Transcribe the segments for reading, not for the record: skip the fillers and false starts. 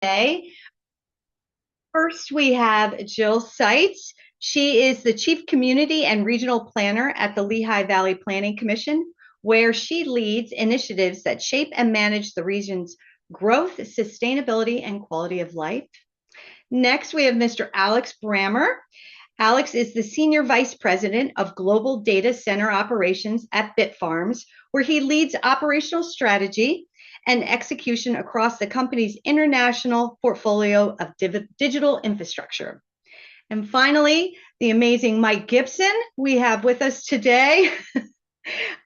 today. First, we have Jill Seitz. She is the Chief Community and Regional Planner at the Lehigh Valley Planning Commission, where she leads initiatives that shape and manage the region's growth, sustainability, and quality of life. Next, we have Mr. Alex Brammer. Alex is the Senior Vice President of Global Data Center Operations at Bitfarms, where he leads operational strategy and execution across the company's international portfolio of digital infrastructure. And finally, the amazing Mike Gibson we have with us today.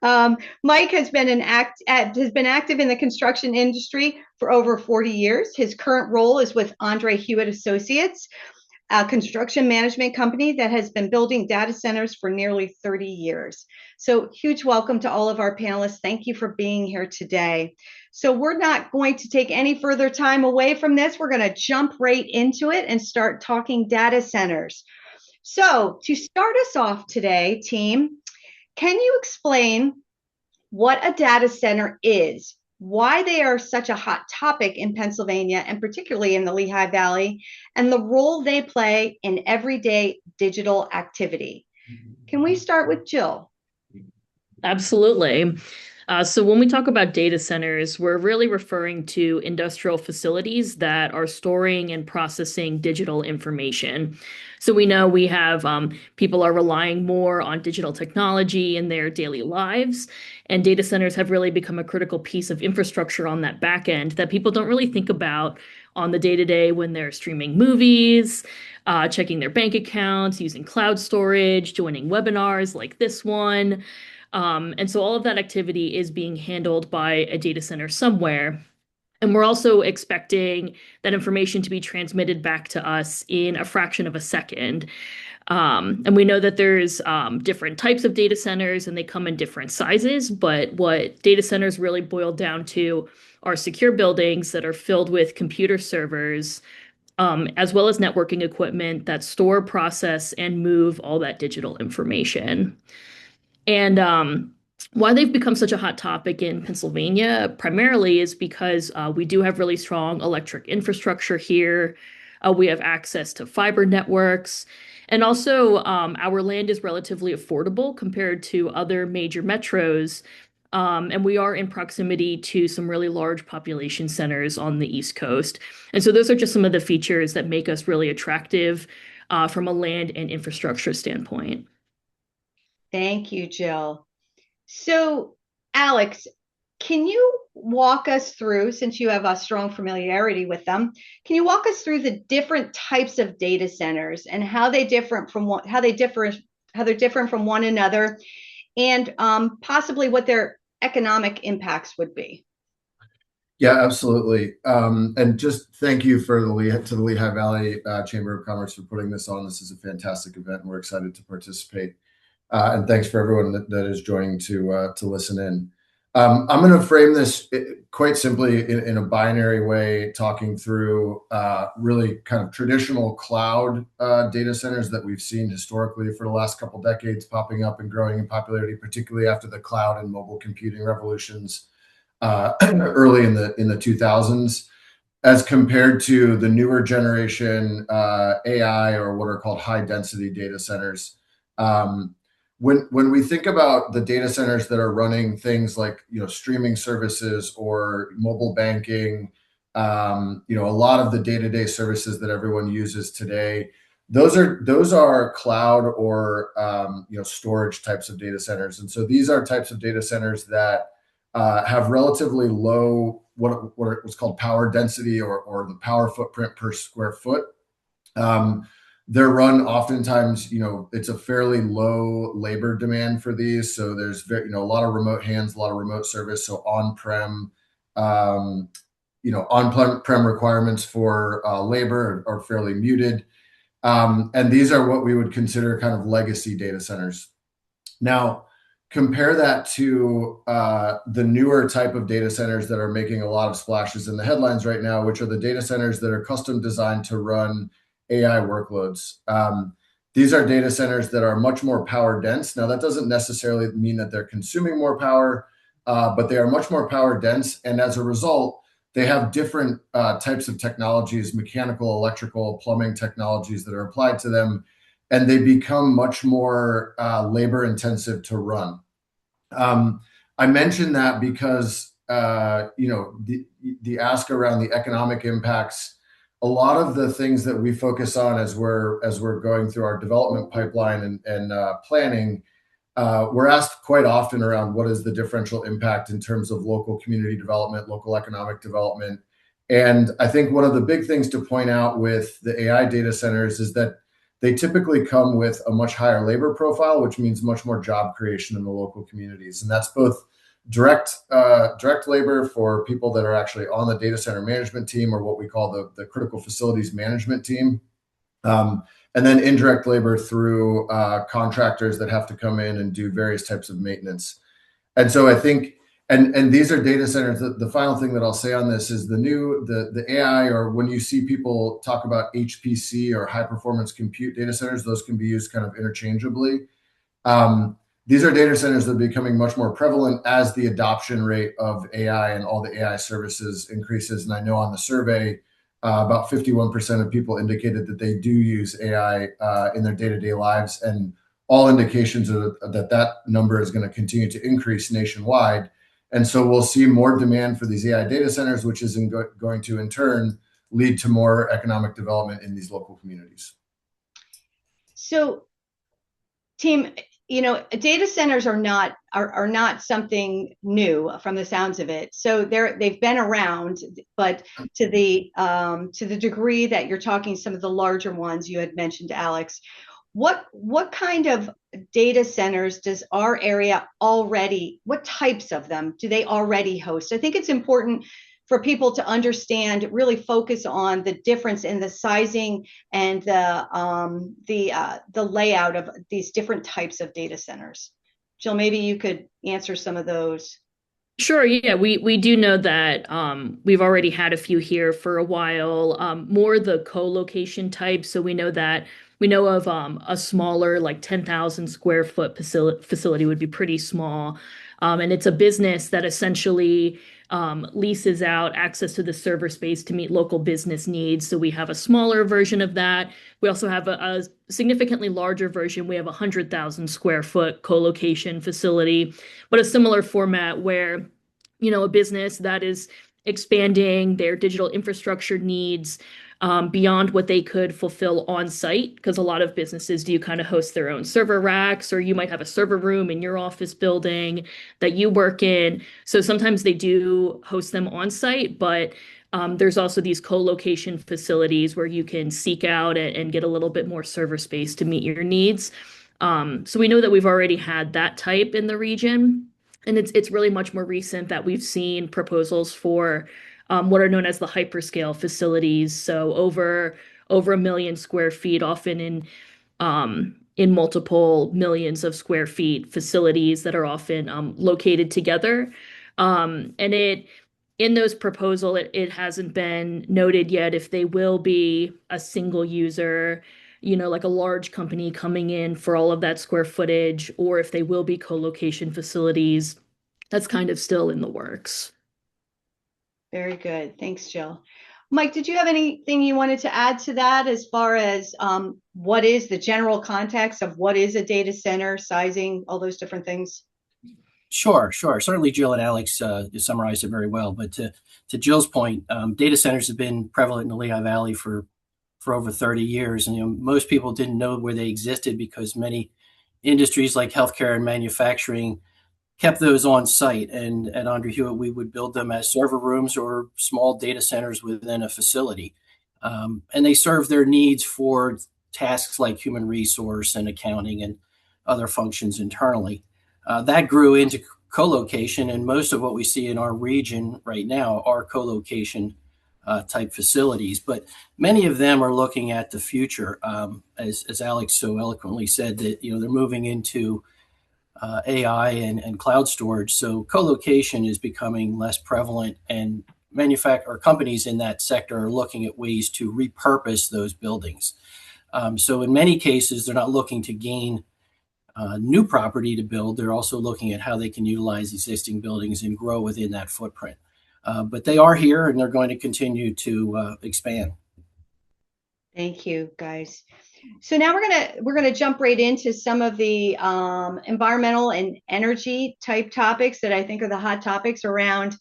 Mike has been active in the construction industry for over 40 years. His current role is with Ondra-Huyett Associates, a construction management company that has been building data centers for nearly 30 years. So huge welcome to all of our panelists. Thank you for being here today. So we're not going to take any further time away from this. We're going to jump right into it and start talking data centers. So to start us off today, team, can you explain what a data center is, why they are such a hot topic in Pennsylvania and particularly in the Lehigh Valley, and the role they play in everyday digital activity? Can we start with Jill? Absolutely. So when we talk about data centers, we're really referring to industrial facilities that are storing and processing digital information. So we know we have people are relying more on digital technology in their daily lives, and data centers have really become a critical piece of infrastructure on that back end that people don't really think about on the day-to-day when they're streaming movies, checking their bank accounts, using cloud storage, joining webinars like this one. And so all of that activity is being handled by a data center somewhere. And we're also expecting that information to be transmitted back to us in a fraction of a second. And we know that there's different types of data centers and they come in different sizes, but what data centers really boil down to are secure buildings that are filled with computer servers, as well as networking equipment that store, process, and move all that digital information. And why they've become such a hot topic in Pennsylvania primarily is because we do have really strong electric infrastructure here. We have access to fiber networks. And also, our land is relatively affordable compared to other major metros. And we are in proximity to some really large population centers on the East Coast. And so those are just some of the features that make us really attractive from a land and infrastructure standpoint. Thank you, Jill. So, Alex, can you walk us through, since you have a strong familiarity with them, can you walk us through the different types of data centers and how they're different from one another, and possibly what their economic impacts would be? Yeah, absolutely. And just thank you for to the Lehigh Valley Chamber of Commerce for putting this on. This is a fantastic event, and we're excited to participate. And thanks for everyone that is joining to listen in. I'm going to frame this quite simply in a binary way, talking through really kind of traditional cloud data centers that we've seen historically for the last couple of decades, popping up and growing in popularity, particularly after the cloud and mobile computing revolutions early in the 2000s, as compared to the newer generation AI, or what are called high density data centers. When we think about the data centers that are running things like streaming services or mobile banking, a lot of the day-to-day services that everyone uses today, those are cloud or storage types of data centers. And so these are types of data centers that have relatively low what's called power density or the power footprint per square foot. They're run oftentimes, it's a fairly low labor demand for these. So there's a lot of remote hands, a lot of remote service. So on-prem requirements for labor are fairly muted. And these are what we would consider kind of legacy data centers. Now, compare that to the newer type of data centers that are making a lot of splashes in the headlines right now, which are the data centers that are custom designed to run AI workloads. These are data centers that are much more power dense. Now, that doesn't necessarily mean that they're consuming more power, but they are much more power dense. And as a result, they have different types of technologies, mechanical, electrical, plumbing technologies that are applied to them, and they become much more labor intensive to run. I mentioned that because the ask around the economic impacts, a lot of the things that we focus on as we're going through our development pipeline and planning, we're asked quite often around what is the differential impact in terms of local community development, local economic development. And I think one of the big things to point out with the AI data centers is that they typically come with a much higher labor profile, which means much more job creation in the local communities. And that's both direct labor for people that are actually on the data center management team, or what we call the critical facilities management team. And then indirect labor through contractors that have to come in and do various types of maintenance. And so I think, and these are data centers. The final thing that I'll say on this is the AI, or when you see people talk about HPC or high performance compute data centers, those can be used kind of interchangeably. These are data centers that are becoming much more prevalent as the adoption rate of AI and all the AI services increases. And I know on the survey, about 51% of people indicated that they do use AI in their day-to-day lives, and all indications are that number is going to continue to increase nationwide. And so we'll see more demand for these AI data centers, which is going to in turn lead to more economic development in these local communities. So, team, data centers are not something new from the sounds of it. So they've been around, but to the degree that you're talking some of the larger ones you had mentioned, Alex, what kind of data centers does our area already, what types of them do they already host? I think it's important for people to understand, really focus on the difference in the sizing and the layout of these different types of data centers. Jill, maybe you could answer some of those. Sure, yeah, we do know that we've already had a few here for a while, more the co-location type. So we know of a smaller, like 10,000 square foot facility would be pretty small. And it's a business that essentially leases out access to the server space to meet local business needs. So we have a smaller version of that. We also have a significantly larger version. We have a 100,000 square foot co-location facility, but a similar format where, a business that is expanding their digital infrastructure needs beyond what they could fulfill on site, because a lot of businesses do kind of host their own server racks, or you might have a server room in your office building that you work in. So sometimes they do host them on site, but there's also these co-location facilities where you can seek out and get a little bit more server space to meet your needs. So we know that we've already had that type in the region. And it's really much more recent that we've seen proposals for what are known as the hyperscale facilities. So over 1 million square feet, often in multiple millions of square feet facilities that are often located together. And in those proposal, it hasn't been noted yet if they will be a single user, like a large company coming in for all of that square footage, or if they will be co-location facilities. That's kind of still in the works. Very good. Thanks, Jill. Mike, did you have anything you wanted to add to that as far as what is the general context of what is a data center, sizing, all those different things? Sure. Certainly Jill and Alex summarized it very well. But to Jill's point, data centers have been prevalent in the Lehigh Valley for over 30 years. And most people didn't know where they existed because many industries like healthcare and manufacturing kept those on site. And at Ondra-Huyett, we would build them as server rooms or small data centers within a facility. And they serve their needs for tasks like human resource and accounting and other functions internally. That grew into co-location, and most of what we see in our region right now are co-location type facilities. But many of them are looking at the future, as Alex so eloquently said, that they're moving into AI and cloud storage. So co-location is becoming less prevalent, and companies in that sector are looking at ways to repurpose those buildings. So in many cases, they're not looking to gain new property to build. They're also looking at how they can utilize existing buildings and grow within that footprint. But they are here, and they're going to continue to expand. Thank you, guys. So now we're gonna jump right into some of the environmental and energy type topics that I think are the hot topics around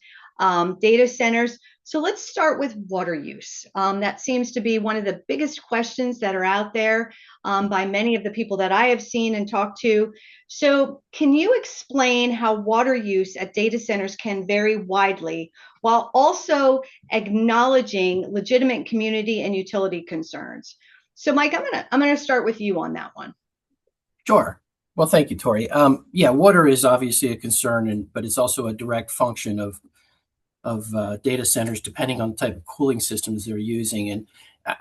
data centers. So let's start with water use. That seems to be one of the biggest questions that are out there by many of the people that I have seen and talked to. So can you explain how water use at data centers can vary widely while also acknowledging legitimate community and utility concerns? So Mike, I'm gonna start with you on that one. Sure. Well, thank you, Tori. Yeah, water is obviously a concern, but it's also a direct function of data centers, depending on the type of cooling systems they're using. And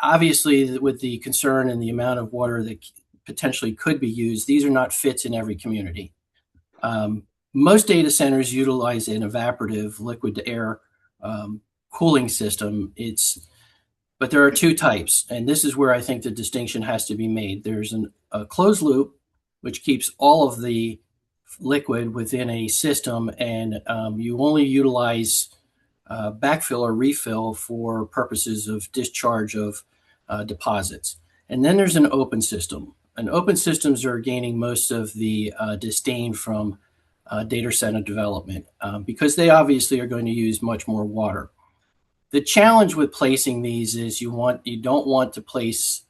obviously, with the concern and the amount of water that potentially could be used, these are not fits in every community. Most data centers utilize an evaporative liquid-to-air cooling system. But there are two types, and this is where I think the distinction has to be made. There's a closed loop, which keeps all of the liquid within a system, and you only utilize backfill or refill for purposes of discharge of deposits. And then there's an open system. And open systems are gaining most of the disdain from data center development because they obviously are going to use much more water. The challenge with placing these is you don't want to place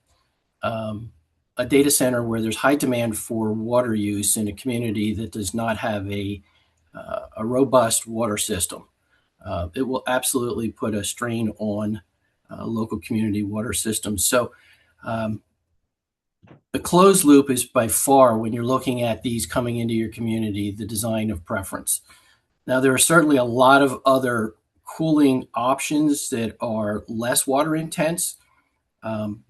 a data center where there's high demand for water use in a community that does not have a robust water system. It will absolutely put a strain on local community water systems. So the closed loop is by far, when you're looking at these coming into your community, the design of preference. Now, there are certainly a lot of other cooling options that are less water intense. And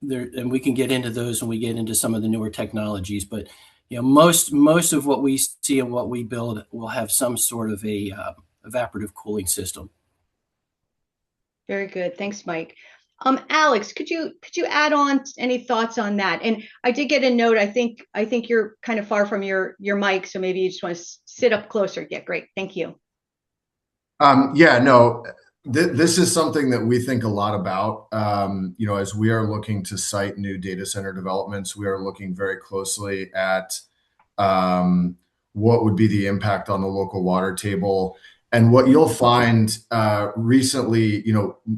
we can get into those when we get into some of the newer technologies. But most of what we see and what we build will have some sort of a evaporative cooling system. Very good. Thanks, Mike. Alex, could you add on any thoughts on that? And I did get a note. I think you're kind of far from your mic, so maybe you just want to sit up closer. Yeah, great. Thank you. Yeah, no, this is something that we think a lot about. As we are looking to site new data center developments, we are looking very closely at what would be the impact on the local water table. And what you'll find recently,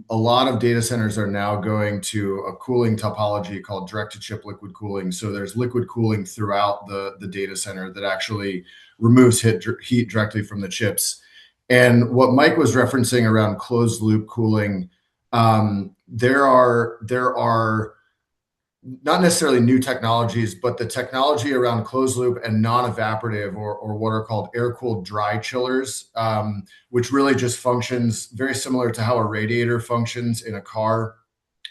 a lot of data centers are now going to a cooling topology called direct-to-chip liquid cooling. So there's liquid cooling throughout the data center that actually removes heat directly from the chips. And what Mike was referencing around closed loop cooling, there are not necessarily new technologies, but the technology around closed loop and non-evaporative or what are called air-cooled dry chillers, which really just functions very similar to how a radiator functions in a car.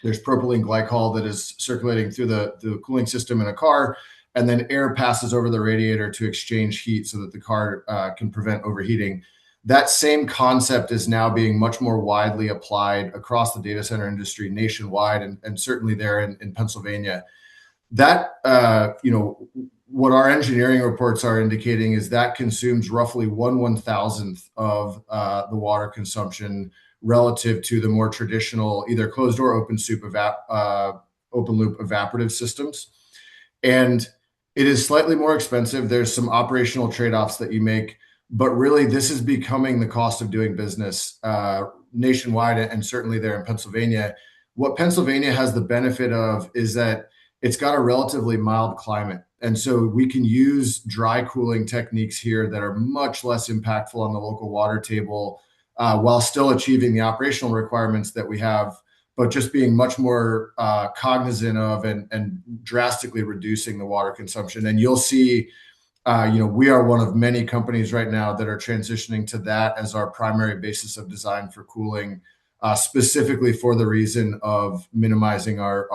There's propylene glycol that is circulating through the cooling system in a car, and then air passes over the radiator to exchange heat so that the car can prevent overheating. That same concept is now being much more widely applied across the data center industry nationwide, and certainly there in Pennsylvania. That, what our engineering reports are indicating is that consumes roughly 1/1000th of the water consumption relative to the more traditional either closed or open loop evaporative systems. And it is slightly more expensive. There's some operational trade-offs that you make. But really, this is becoming the cost of doing business nationwide and certainly there in Pennsylvania. What Pennsylvania has the benefit of is that it's got a relatively mild climate. And so we can use dry cooling techniques here that are much less impactful on the local water table while still achieving the operational requirements that we have, but just being much more cognizant of and drastically reducing the water consumption. And you'll see we are one of many companies right now that are transitioning to that as our primary basis of design for cooling, specifically for the reason of minimizing our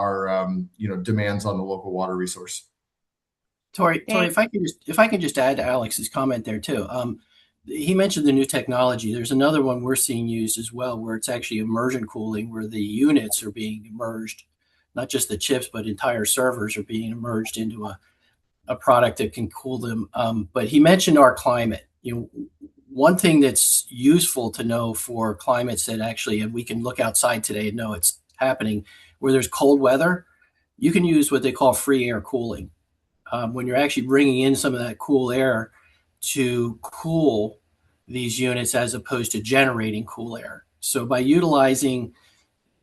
demands on the local water resource. Tori, if I can just add to Alex's comment there too. He mentioned the new technology. There's another one we're seeing used as well, where it's actually immersion cooling, where the units are being immersed, not just the chips, but entire servers are being immersed into a product that can cool them. But he mentioned our climate. one thing that's useful to know for climates that actually we can look outside today and know it's happening, where there's cold weather, you can use what they call free air cooling. When you're actually bringing in some of that cool air to cool these units as opposed to generating cool air. So by utilizing,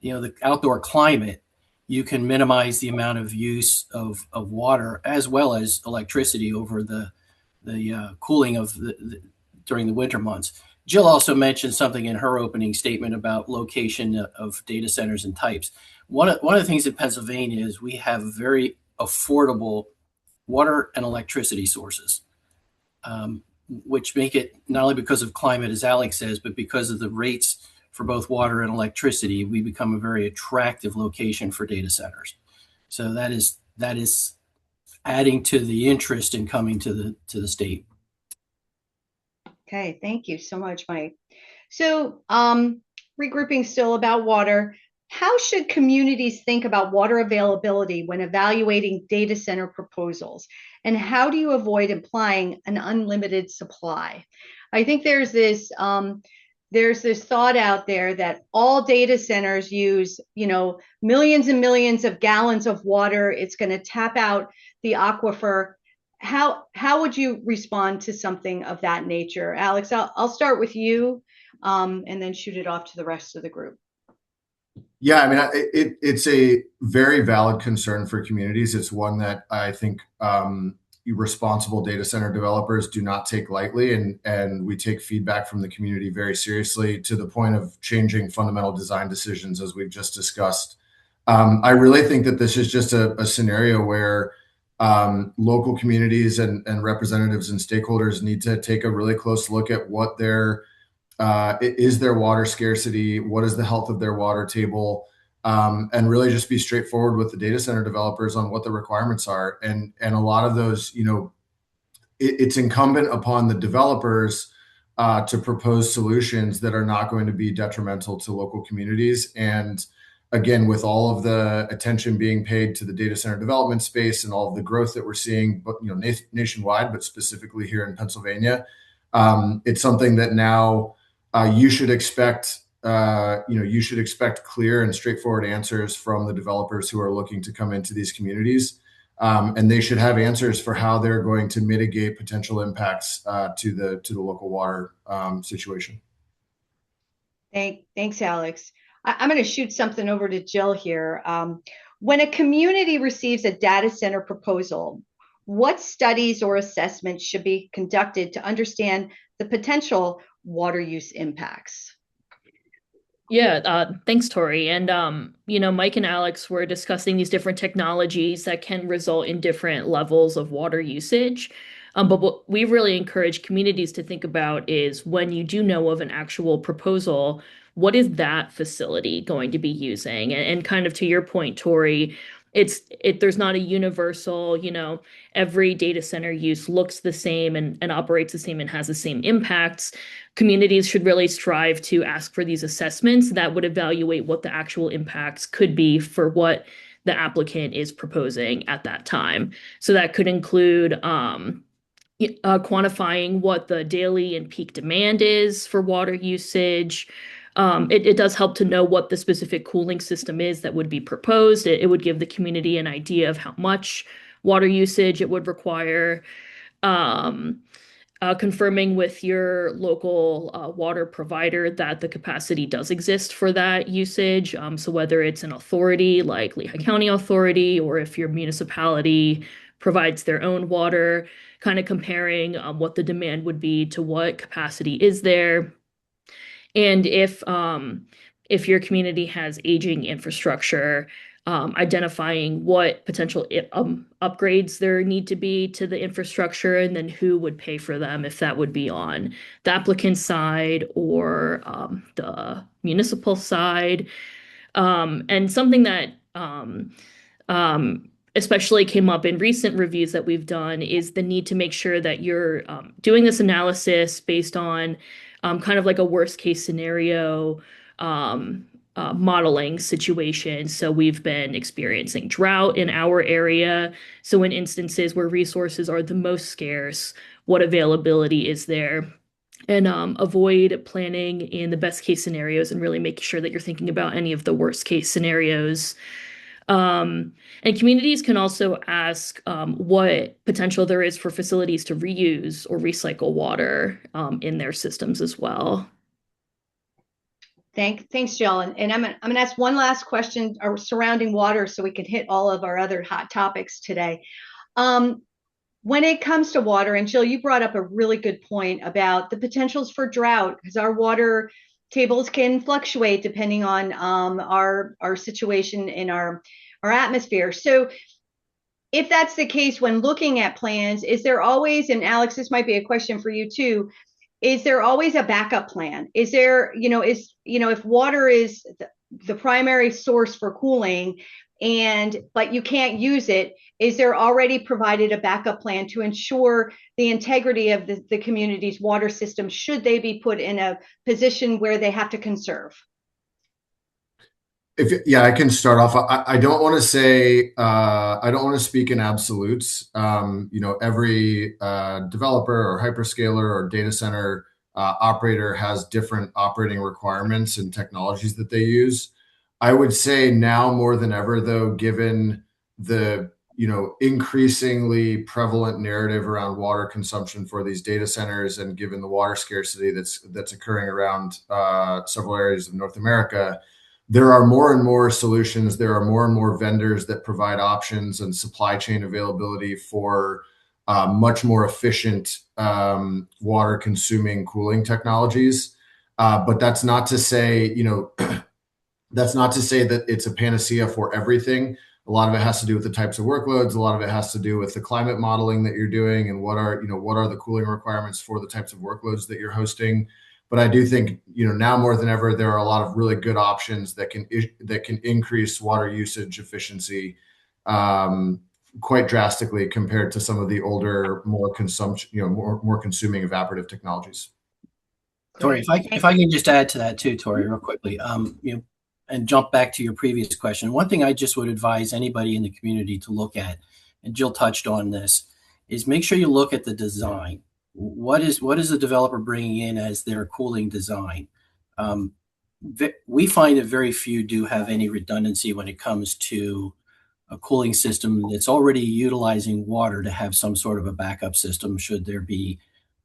the outdoor climate, you can minimize the amount of use of water as well as electricity over the cooling of during the winter months. Jill also mentioned something in her opening statement about location of data centers and types. One of the things in Pennsylvania is we have very affordable water and electricity sources, which make it not only because of climate, as Alex says, but because of the rates for both water and electricity, we become a very attractive location for data centers. So that is adding to the interest in coming to the state. Okay, thank you so much, Mike. So, regrouping still about water, how should communities think about water availability when evaluating data center proposals? And how do you avoid implying an unlimited supply? I think there's this thought out there that all data centers use, millions and millions of gallons of water. It's going to tap out the aquifer. How would you respond to something of that nature? Alex, I'll start with you, and then shoot it off to the rest of the group. Yeah, I mean, it's a very valid concern for communities. It's one that I think responsible data center developers do not take lightly, and we take feedback from the community very seriously, to the point of changing fundamental design decisions, as we've just discussed. I really think that this is just a scenario where local communities and representatives and stakeholders need to take a really close look at what is their water scarcity, what is the health of their water table, and really just be straightforward with the data center developers on what the requirements are. And a lot of those, it's incumbent upon the developers to propose solutions that are not going to be detrimental to local communities. And again, with all of the attention being paid to the data center development space and all of the growth that we're seeing, but nationwide, but specifically here in Pennsylvania, it's something that now you should expect. You should expect clear and straightforward answers from the developers who are looking to come into these communities, and they should have answers for how they're going to mitigate potential impacts to the local water situation. Thanks, Alex. I'm going to shoot something over to Jill here. When a community receives a data center proposal, what studies or assessments should be conducted to understand the potential water use impacts? Yeah, thanks, Tori. And, Mike and Alex were discussing these different technologies that can result in different levels of water usage. But what we really encourage communities to think about is, when you do know of an actual proposal, what is that facility going to be using? And kind of to your point, Tori, there's not a universal, every data center use looks the same and operates the same and has the same impacts. Communities should really strive to ask for these assessments that would evaluate what the actual impacts could be for what the applicant is proposing at that time. So that could include quantifying what the daily and peak demand is for water usage. It does help to know what the specific cooling system is that would be proposed. It would give the community an idea of how much water usage it would require. Confirming with your local water provider that the capacity does exist for that usage. So whether it's an authority like Lehigh County Authority, or if your municipality provides their own water, kind of comparing what the demand would be to what capacity is there. And if your community has aging infrastructure, identifying what potential upgrades there need to be to the infrastructure, and then who would pay for them, if that would be on the applicant side or the municipal side. And something that especially came up in recent reviews that we've done is the need to make sure that you're doing this analysis based on kind of like a worst case scenario modeling situation. So we've been experiencing drought in our area. So in instances where resources are the most scarce, what availability is there and avoid planning in the best case scenarios and really making sure that you're thinking about any of the worst case scenarios. And communities can also ask what potential there is for facilities to reuse or recycle water in their systems as well. Thanks, Jill. And I'm gonna ask one last question surrounding water so we can hit all of our other hot topics today. When it comes to water, and Jill, you brought up a really good point about the potentials for drought, because our water tables can fluctuate depending on our situation in our atmosphere. So if that's the case, when looking at plans, is there always, and Alex, this might be a question for you too, is there always a backup plan? Is there, if water is the primary source for cooling but you can't use it, is there already provided a backup plan to ensure the integrity of the community's water system should they be put in a position where they have to conserve? I can start off. I don't want to say, I don't want to speak in absolutes. Every developer or hyperscaler or data center operator has different operating requirements and technologies that they use. I would say now more than ever, though, given the increasingly prevalent narrative around water consumption for these data centers, and given the water scarcity that's occurring around several areas of North America, there are more and more solutions. There are more and more vendors that provide options and supply chain availability for much more efficient water consuming cooling technologies. But that's not to say, that's not to say that it's a panacea for everything. A lot of it has to do with the types of workloads. A lot of it has to do with the climate modeling that you're doing and what are the cooling requirements for the types of workloads that you're hosting. But I do think, now more than ever, there are a lot of really good options that can increase water usage efficiency quite drastically compared to some of the older, more consuming evaporative technologies. Tori, if I can just add to that too, Tori, real quickly, and jump back to your previous question. One thing I just would advise anybody in the community to look at, and Jill touched on this, is make sure you look at the design. What is the developer bringing in as their cooling design? We find that very few do have any redundancy when it comes to a cooling system that's already utilizing water to have some sort of a backup system should there be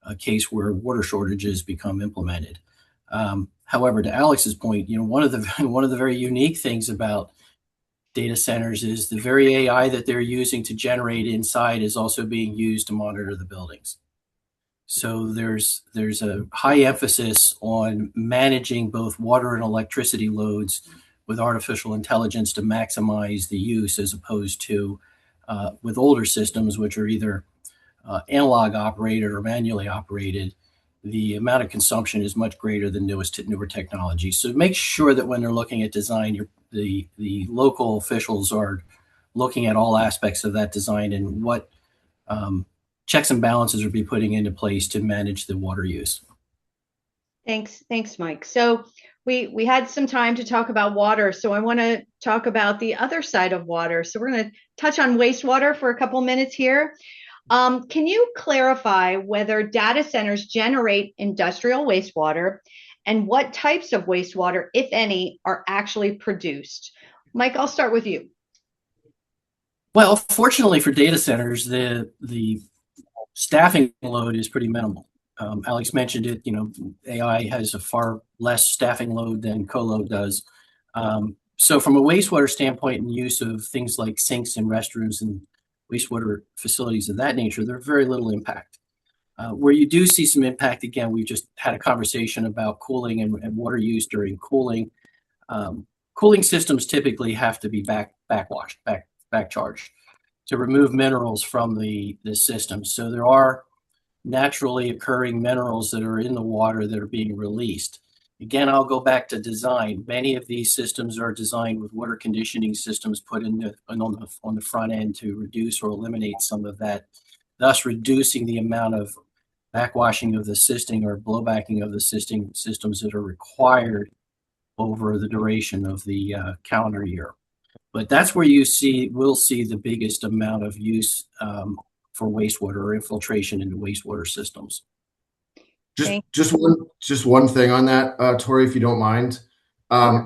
a case where water shortages become implemented. However, to Alex's point, one of the very unique things about data centers is the very AI that they're using to generate inside is also being used to monitor the buildings. So there's a high emphasis on managing both water and electricity loads with artificial intelligence to maximize the use, as opposed to with older systems, which are either analog operated or manually operated. The amount of consumption is much greater than newer technology. So make sure that when they're looking at design, the local officials are looking at all aspects of that design and what checks and balances are being putting into place to manage the water use. Thanks, Mike. So we had some time to talk about water, so I want to talk about the other side of water. So we're going to touch on wastewater for a couple minutes here. Can you clarify whether data centers generate industrial wastewater and what types of wastewater, if any, are actually produced? Mike, I'll start with you. Well, fortunately for data centers, the staffing load is pretty minimal. Alex mentioned it, AI has a far less staffing load than colo does. So from a wastewater standpoint and use of things like sinks and restrooms and wastewater facilities of that nature, there's very little impact. Where you do see some impact, again, we just had a conversation about cooling and water use during cooling. Cooling systems typically have to be backcharged to remove minerals from the system. So there are naturally occurring minerals that are in the water that are being released. Again, I'll go back to design. Many of these systems are designed with water conditioning systems put in on the front end to reduce or eliminate some of that, thus reducing the amount of backwashing of the system or blowbacking of the systems that are required over the duration of the calendar year. But that's where we'll see the biggest amount of use for wastewater or infiltration into wastewater systems. Just one thing on that, Tori, if you don't mind. Sure.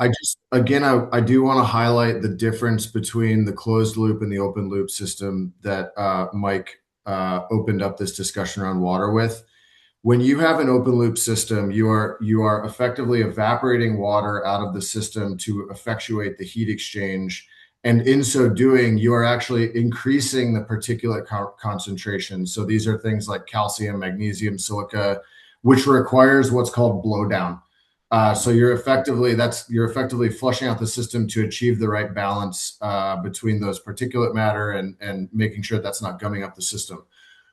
I do want to highlight the difference between the closed loop and the open loop system that Mike opened up this discussion around water with. When you have an open loop system, you are effectively evaporating water out of the system to effectuate the heat exchange. And in so doing, you are actually increasing the particulate concentration. So these are things like calcium, magnesium, silica, which requires what's called blowdown. So you're effectively flushing out the system to achieve the right balance between those particulate matter and making sure that's not gumming up the system.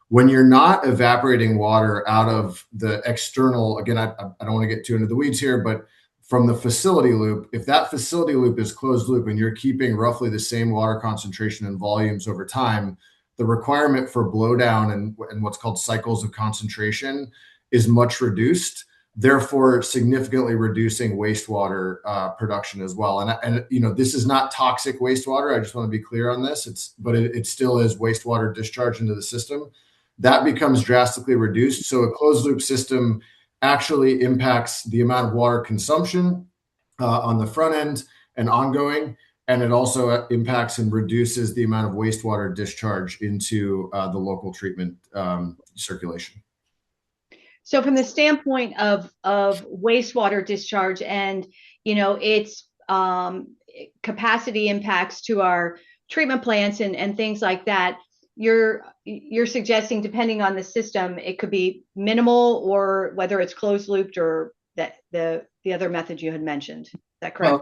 When you're not evaporating water out of the external, again, I don't want to get too into the weeds here, but from the facility loop, if that facility loop is closed loop and you're keeping roughly the same water concentration and volumes over time, the requirement for blowdown and what's called cycles of concentration is much reduced, therefore significantly reducing wastewater production as well. And this is not toxic wastewater. I just want to be clear on this. But it still is wastewater discharge into the system. That becomes drastically reduced. So a closed loop system actually impacts the amount of water consumption on the front end and ongoing. And it also impacts and reduces the amount of wastewater discharge into the local treatment circulation. So from the standpoint of wastewater discharge and, its capacity impacts to our treatment plants and things like that, you're suggesting, depending on the system, it could be minimal, or whether it's closed looped, or that the other method you had mentioned. Is that correct? Well,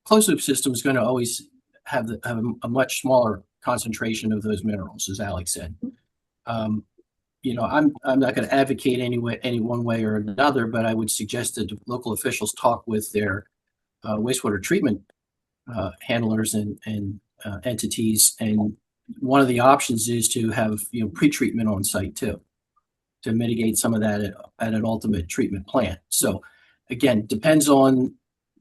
closed loop system is going to always have a much smaller concentration of those minerals, as Alex said. I'm not going to advocate any one way or another, but I would suggest that local officials talk with their wastewater treatment handlers and entities. And one of the options is to have pre-treatment on site too, to mitigate some of that at an ultimate treatment plant. So again, depends on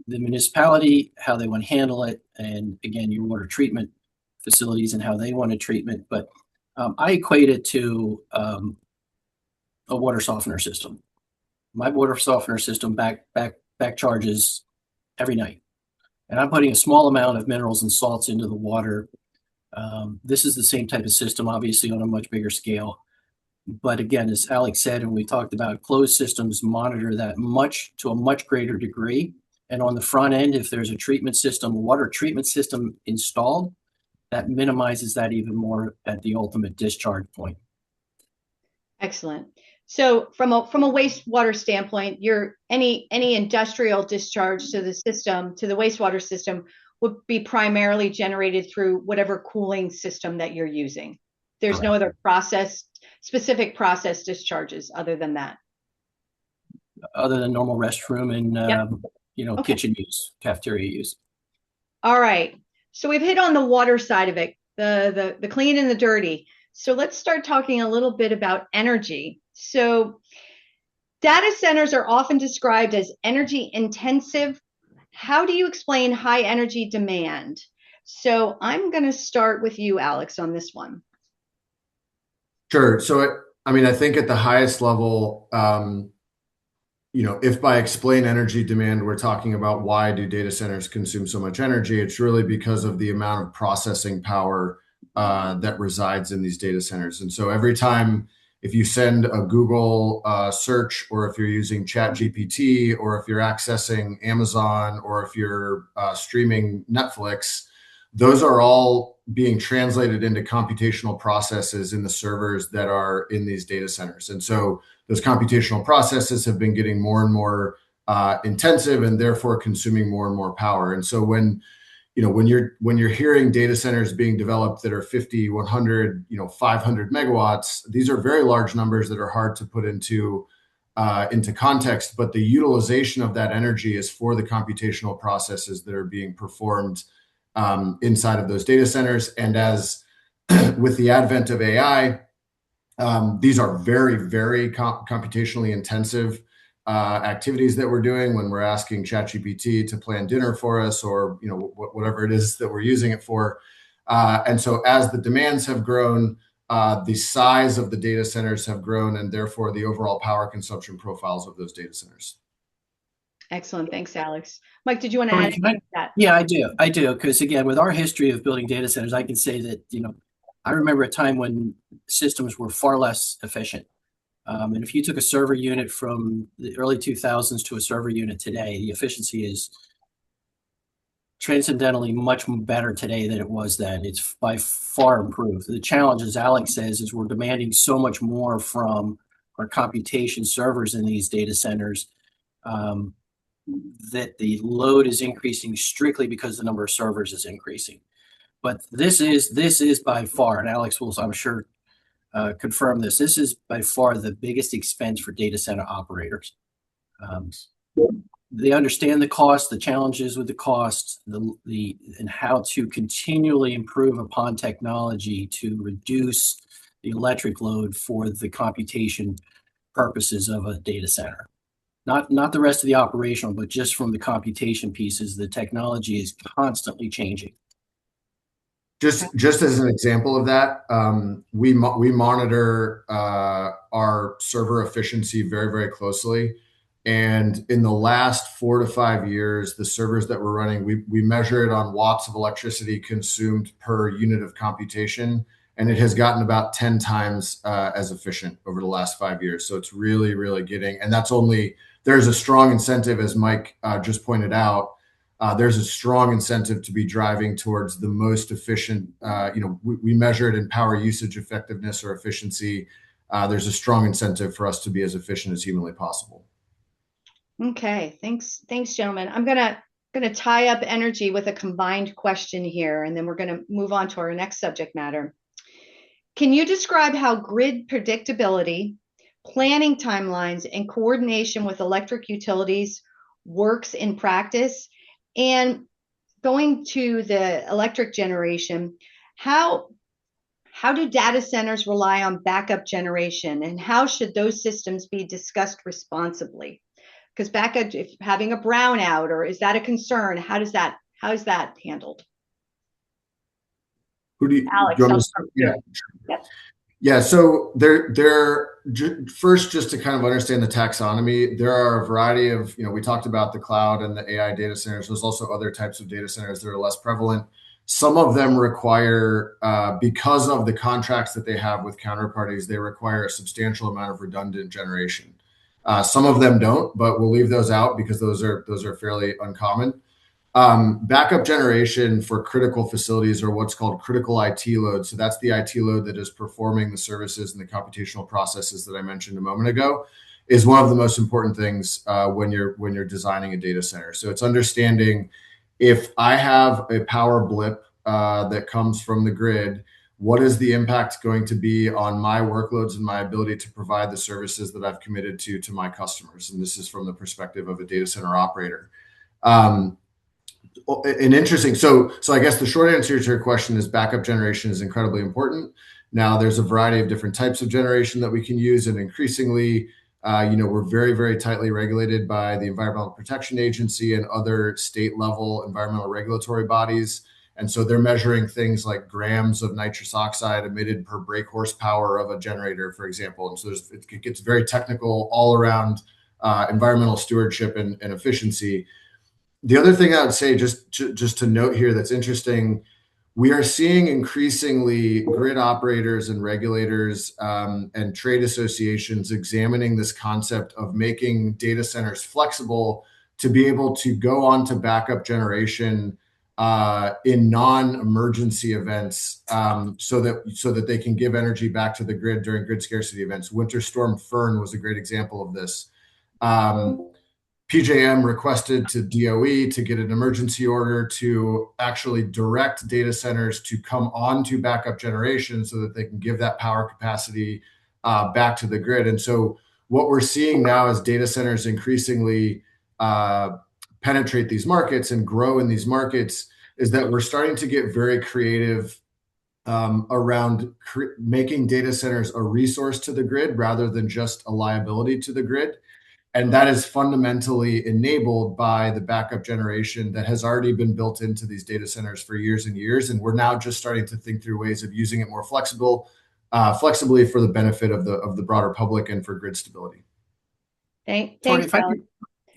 the municipality, how they want to handle it, and again, your water treatment facilities and how they want to treatment. But I equate it to a water softener system. My water softener system back charges every night, and I'm putting a small amount of minerals and salts into the water. This is the same type of system, obviously on a much bigger scale. But again, as Alex said, and we talked about, closed systems monitor that to a much greater degree. And on the front end, if there's a water treatment system installed, that minimizes that even more at the ultimate discharge point. Excellent. So from a wastewater standpoint, any industrial discharge to the system, to the wastewater system, would be primarily generated through whatever cooling system that you're using. There's Correct. No other specific process discharges other than that. Other than normal restroom and Okay. kitchen use, cafeteria use. All right. So we've hit on the water side of it, the clean and the dirty. So let's start talking a little bit about energy. So data centers are often described as energy intensive. How do you explain high energy demand? So I'm going to start with you, Alex, on this one. Sure. So, I think at the highest level, if by explain energy demand, we're talking about why do data centers consume so much energy, it's really because of the amount of processing power that resides in these data centers. And so every time, if you send a Google search, or if you're using ChatGPT, or if you're accessing Amazon, or if you're streaming Netflix, those are all being translated into computational processes in the servers that are in these data centers. And so those computational processes have been getting more and more intensive, and therefore consuming more and more power. And so when you're hearing data centers being developed that are 50, 100, 500 megawatts, these are very large numbers that are hard to put into context. But the utilization of that energy is for the computational processes that are being performed inside of those data centers. And as with the advent of AI, these are very, very computationally intensive activities that we're doing when we're asking ChatGPT to plan dinner for us, or whatever it is that we're using it for. And so as the demands have grown, the size of the data centers have grown, and therefore the overall power consumption profiles of those data centers. Excellent. Thanks, Alex. Mike, did you want to add anything to that? Yeah, I do. Because again, with our history of building data centers, I can say that, I remember a time when systems were far less efficient. And if you took a server unit from the early 2000s to a server unit today, the efficiency is transcendently much better today than it was then. It's by far improved. The challenge, as Alex says, is we're demanding so much more from our computation servers in these data centers that the load is increasing strictly because the number of servers is increasing. But this is by far, and Alex will, I'm sure, confirm this. This is by far the biggest expense for data center operators. They understand the cost, the challenges with the cost, and how to continually improve upon technology to reduce the electric load for the computation purposes of a data center. Not the rest of the operational, but just from the computation pieces, the technology is constantly changing. Just as an example of that, we monitor our server efficiency very, very closely. And in the last 4 to 5 years, the servers that we're running, we measure it on watts of electricity consumed per unit of computation, and it has gotten about 10 times as efficient over the last 5 years. So it's really, really getting, and that's only, there's a strong incentive, as Mike just pointed out. There's a strong incentive to be driving towards the most efficient. We measure it in power usage effectiveness or efficiency. There's a strong incentive for us to be as efficient as humanly possible. Okay, thanks, gentlemen. I'm gonna tie up energy with a combined question here, and then we're gonna move on to our next subject matter. Can you describe how grid predictability, planning timelines, and coordination with electric utilities works in practice? And going to the electric generation, how do data centers rely on backup generation, and how should those systems be discussed responsibly? Because backup, if having a brownout, or is that a concern? How is that handled? Alex, yeah. So first, just to kind of understand the taxonomy, there are a variety of, we talked about the cloud and the AI data centers. There's also other types of data centers that are less prevalent. Some of them require, because of the contracts that they have with counterparties, they require a substantial amount of redundant generation. Some of them don't, but we'll leave those out because those are fairly uncommon. Backup generation for critical facilities, or what's called critical IT load. So that's the IT load that is performing the services and the computational processes that I mentioned a moment ago, is one of the most important things when you're designing a data center. So it's understanding, if I have a power blip that comes from the grid, what is the impact going to be on my workloads and my ability to provide the services that I've committed to my customers? And this is from the perspective of a data center operator. So I guess the short answer to your question is backup generation is incredibly important. Now, there's a variety of different types of generation that we can use, and increasingly, we're very, very tightly regulated by the Environmental Protection Agency and other state level environmental regulatory bodies. And so they're measuring things like grams of nitrous oxide emitted per brake horsepower of a generator, for example. And so it gets very technical all around environmental stewardship and efficiency. The other thing I would say, just to note here that's interesting, we are seeing increasingly grid operators and regulators and trade associations examining this concept of making data centers flexible to be able to go on to backup generation in non-emergency events, so that they can give energy back to the grid during grid scarcity events. Winter Storm Fern was a great example of this. PJM requested to DOE to get an emergency order to actually direct data centers to come on to backup generation so that they can give that power capacity back to the grid. And so what we're seeing now as data centers increasingly penetrate these markets and grow in these markets is that we're starting to get very creative around making data centers a resource to the grid rather than just a liability to the grid. And that is fundamentally enabled by the backup generation that has already been built into these data centers for years and years. And we're now just starting to think through ways of using it more flexible, flexibly for the benefit of the broader public and for grid stability. Thanks, Tori,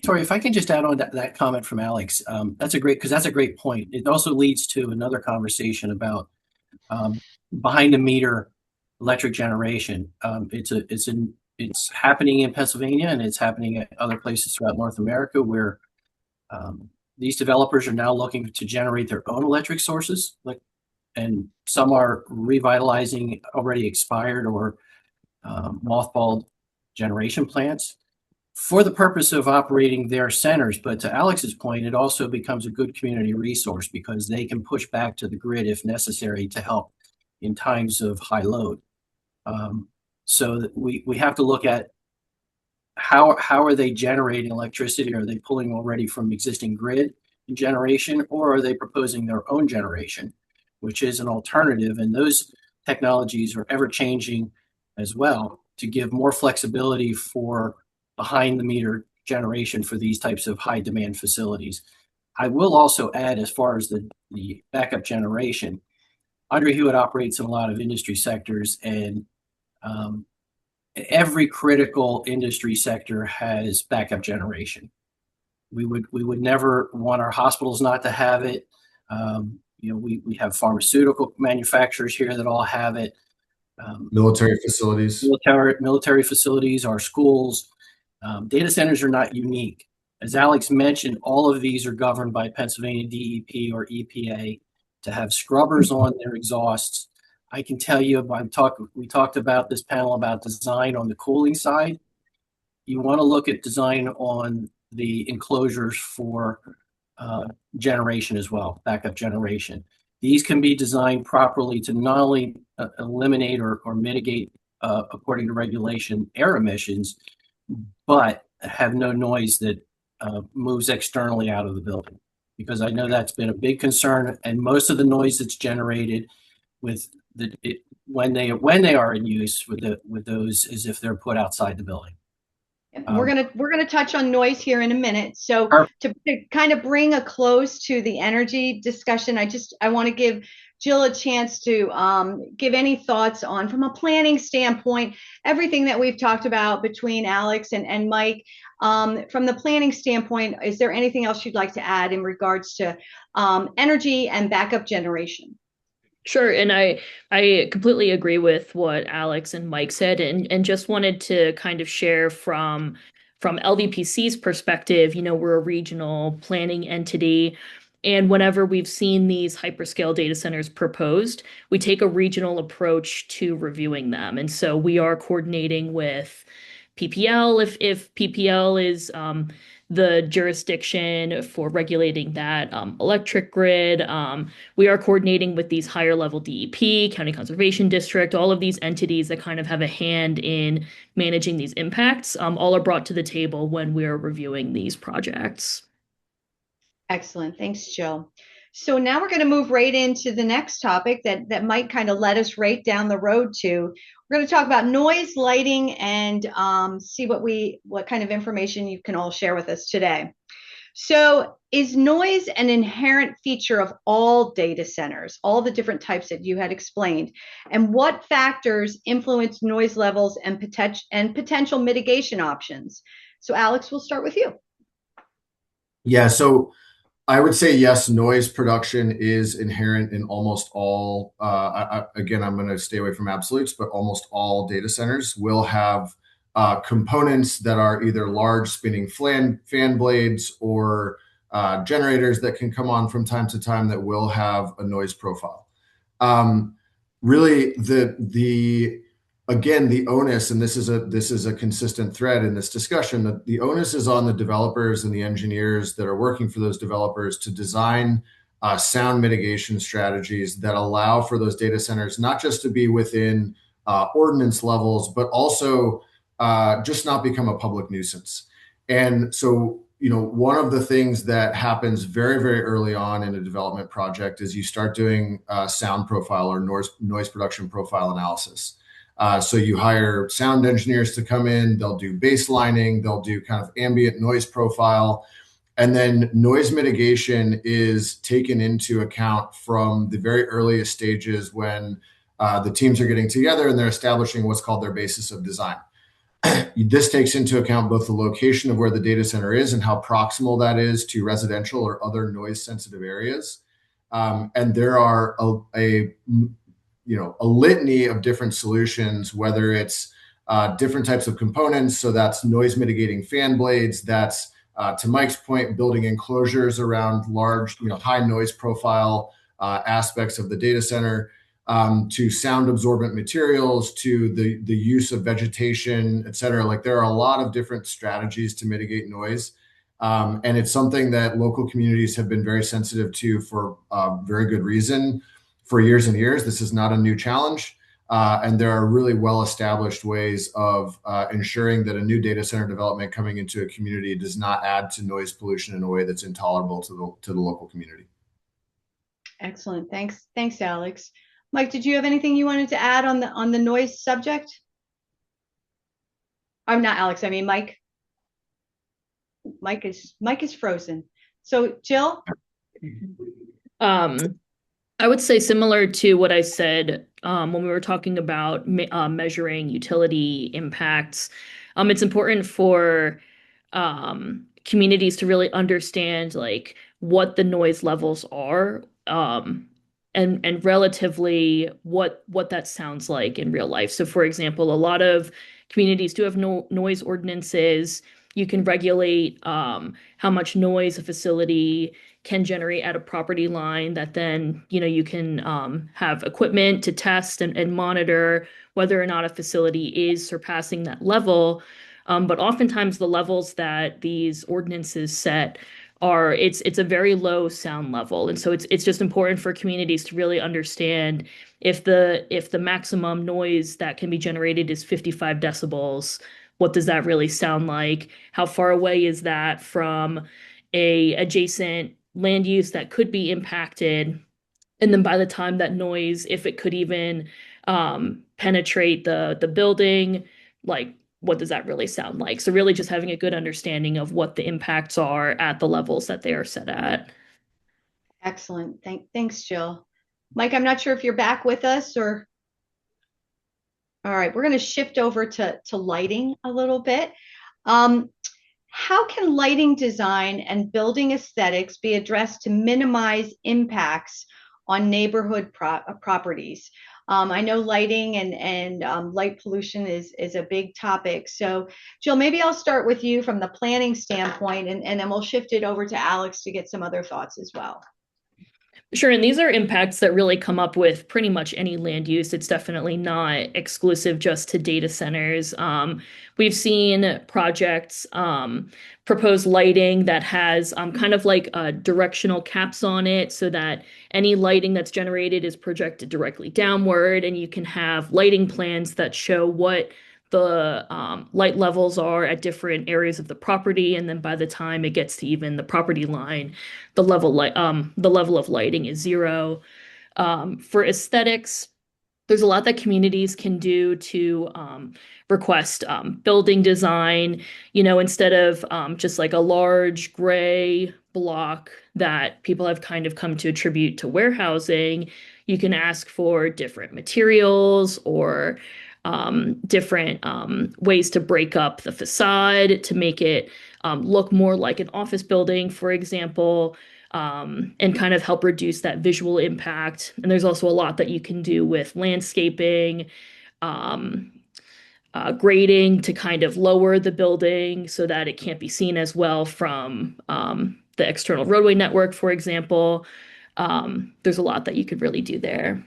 Tori, if I can just add on that comment from Alex, that's a great point. It also leads to another conversation about behind the meter electric generation. It's happening in Pennsylvania, and it's happening at other places throughout North America, where these developers are now looking to generate their own electric sources, and some are revitalizing already expired or mothballed generation plants for the purpose of operating their centers. But to Alex's point, it also becomes a good community resource because they can push back to the grid if necessary to help in times of high load. So that we have to look at how are they generating electricity? Are they pulling already from existing grid generation, or are they proposing their own generation, which is an alternative? And those technologies are ever changing as well to give more flexibility for behind the meter generation for these types of high demand facilities. I will also add, as far as the backup generation, Ondra-Huyett operates in a lot of industry sectors, and every critical industry sector has backup generation. We would never want our hospitals not to have it. We have pharmaceutical manufacturers here that all have it. Military facilities. Military facilities, our schools. Data centers are not unique. As Alex mentioned, all of these are governed by Pennsylvania DEP or EPA to have scrubbers on their exhausts. I can tell you, we talked about this panel about design on the cooling side. You want to look at design on the enclosures for generation as well, backup generation. These can be designed properly to not only eliminate or mitigate, according to regulation, air emissions, but have no noise that moves externally out of the building. Because I know that's been a big concern, and most of the noise that's generated with when they are in use with those is if they're put outside the building. We're gonna touch on noise here in a minute. So to kind of bring a close to the energy discussion, I want to give Jill a chance to give any thoughts on, from a planning standpoint, everything that we've talked about between Alex and Mike. From the planning standpoint, is there anything else you'd like to add in regards to energy and backup generation? Sure, and I completely agree with what Alex and Mike said, and just wanted to kind of share from LVPC's perspective. We're a regional planning entity, and whenever we've seen these hyperscale data centers proposed, we take a regional approach to reviewing them. And so we are coordinating with PPL if PPL is the jurisdiction for regulating that electric grid. We are coordinating with these higher level DEP, County Conservation District, all of these entities that kind of have a hand in managing these impacts. All are brought to the table when we are reviewing these projects. Excellent. Thanks, Jill. So now we're going to move right into the next topic that might kind of let us right down the road to. We're going to talk about noise, lighting, and see what kind of information you can all share with us today. So is noise an inherent feature of all data centers, all the different types that you had explained? And what factors influence noise levels and potential mitigation options? So Alex, we'll start with you. Yeah, so I would say yes, noise production is inherent in almost all, again, I'm going to stay away from absolutes, but almost all data centers will have components that are either large spinning fan blades or generators that can come on from time to time that will have a noise profile. Really, again, the onus, and this is a consistent thread in this discussion, that the onus is on the developers and the engineers that are working for those developers to design sound mitigation strategies that allow for those data centers not just to be within ordinance levels, but also just not become a public nuisance. And so, one of the things that happens very, very early on in a development project is you start doing sound profile or noise production profile analysis. So you hire sound engineers to come in, they'll do baselining, they'll do kind of ambient noise profile, and then noise mitigation is taken into account from the very earliest stages when the teams are getting together and they're establishing what's called their basis of design. This takes into account both the location of where the data center is and how proximal that is to residential or other noise-sensitive areas. And there are a litany of different solutions, whether it's different types of components. So that's noise mitigating fan blades. That's to Mike's point, building enclosures around large, high noise profile aspects of the data center. To sound absorbent materials, to the use of vegetation, et cetera. Like there are a lot of different strategies to mitigate noise. And it's something that local communities have been very sensitive to for very good reason for years and years. This is not a new challenge. And there are really well-established ways of ensuring that a new data center development coming into a community does not add to noise pollution in a way that's intolerable to the local community. Excellent. Thanks, Alex. Mike, did you have anything you wanted to add on the noise subject? I'm not Alex. I mean Mike. Mike is frozen. So Jill. I would say similar to what I said when we were talking about measuring utility impacts. It's important for communities to really understand like what the noise levels are. And relatively what that sounds like in real life. So for example, a lot of communities do have noise ordinances. You can regulate how much noise a facility can generate at a property line that then, you can have equipment to test and monitor whether or not a facility is surpassing that level. But oftentimes the levels that these ordinances set it's a very low sound level. And so it's just important for communities to really understand if the maximum noise that can be generated is 55 decibels, what does that really sound like? How far away is that from a adjacent land use that could be impacted? And then by the time that noise, if it could even penetrate the building, like what does that really sound like? So really just having a good understanding of what the impacts are at the levels that they are set at. Excellent. Thanks, Jill. Mike, I'm not sure if you're back with us or. All right, we're going to shift over to lighting a little bit. How can lighting design and building aesthetics be addressed to minimize impacts on neighborhood properties? I know lighting and light pollution is a big topic. So Jill, maybe I'll start with you from the planning standpoint, and then we'll shift it over to Alex to get some other thoughts as well. Sure, and these are impacts that really come up with pretty much any land use. It's definitely not exclusive just to data centers. We've seen projects propose lighting that has kind of like directional caps on it so that any lighting that's generated is projected directly downward, and you can have lighting plans that show what the light levels are at different areas of the property, and then by the time it gets to even the property line, the level of lighting is zero. For aesthetics, there's a lot that communities can do to request building design, instead of just like a large gray block that people have kind of come to attribute to warehousing. You can ask for different materials or different ways to break up the facade to make it look more like an office building, for example, and kind of help reduce that visual impact. And there's also a lot that you can do with landscaping, grading to kind of lower the building so that it can't be seen as well from the external roadway network, for example. There's a lot that you could really do there.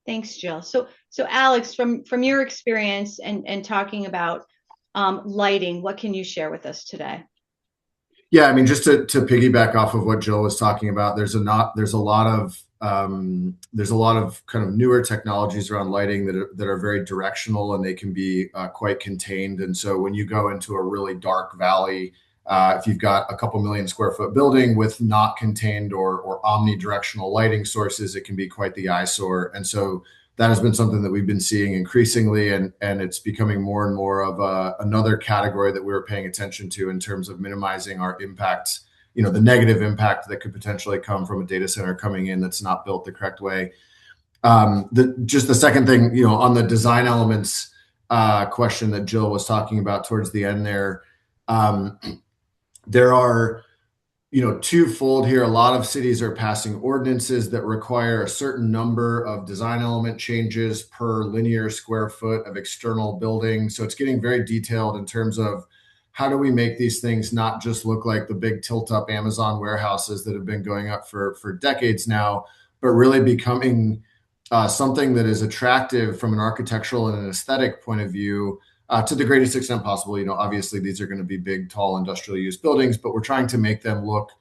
Thanks, Jill. So Alex, from your experience and talking about lighting, what can you share with us today? Yeah, I mean, just to piggyback off of what Jill was talking about, there's a lot of kind of newer technologies around lighting that are very directional, and they can be quite contained. And so when you go into a really dark valley, if you've got a couple million square foot building with not contained or omnidirectional lighting sources, it can be quite the eyesore. And so that has been something that we've been seeing increasingly, and it's becoming more and more of another category that we're paying attention to in terms of minimizing our impacts, the negative impact that could potentially come from a data center coming in that's not built the correct way. Just the second thing, on the design elements question that Jill was talking about towards the end there, there are twofold here. A lot of cities are passing ordinances that require a certain number of design element changes per linear square foot of external building. So it's getting very detailed in terms of how do we make these things not just look like the big tilt up Amazon warehouses that have been going up for decades now, but really becoming something that is attractive from an architectural and an aesthetic point of view, to the greatest extent possible. Obviously these are going to be big, tall industrial use buildings, but we're trying to make them look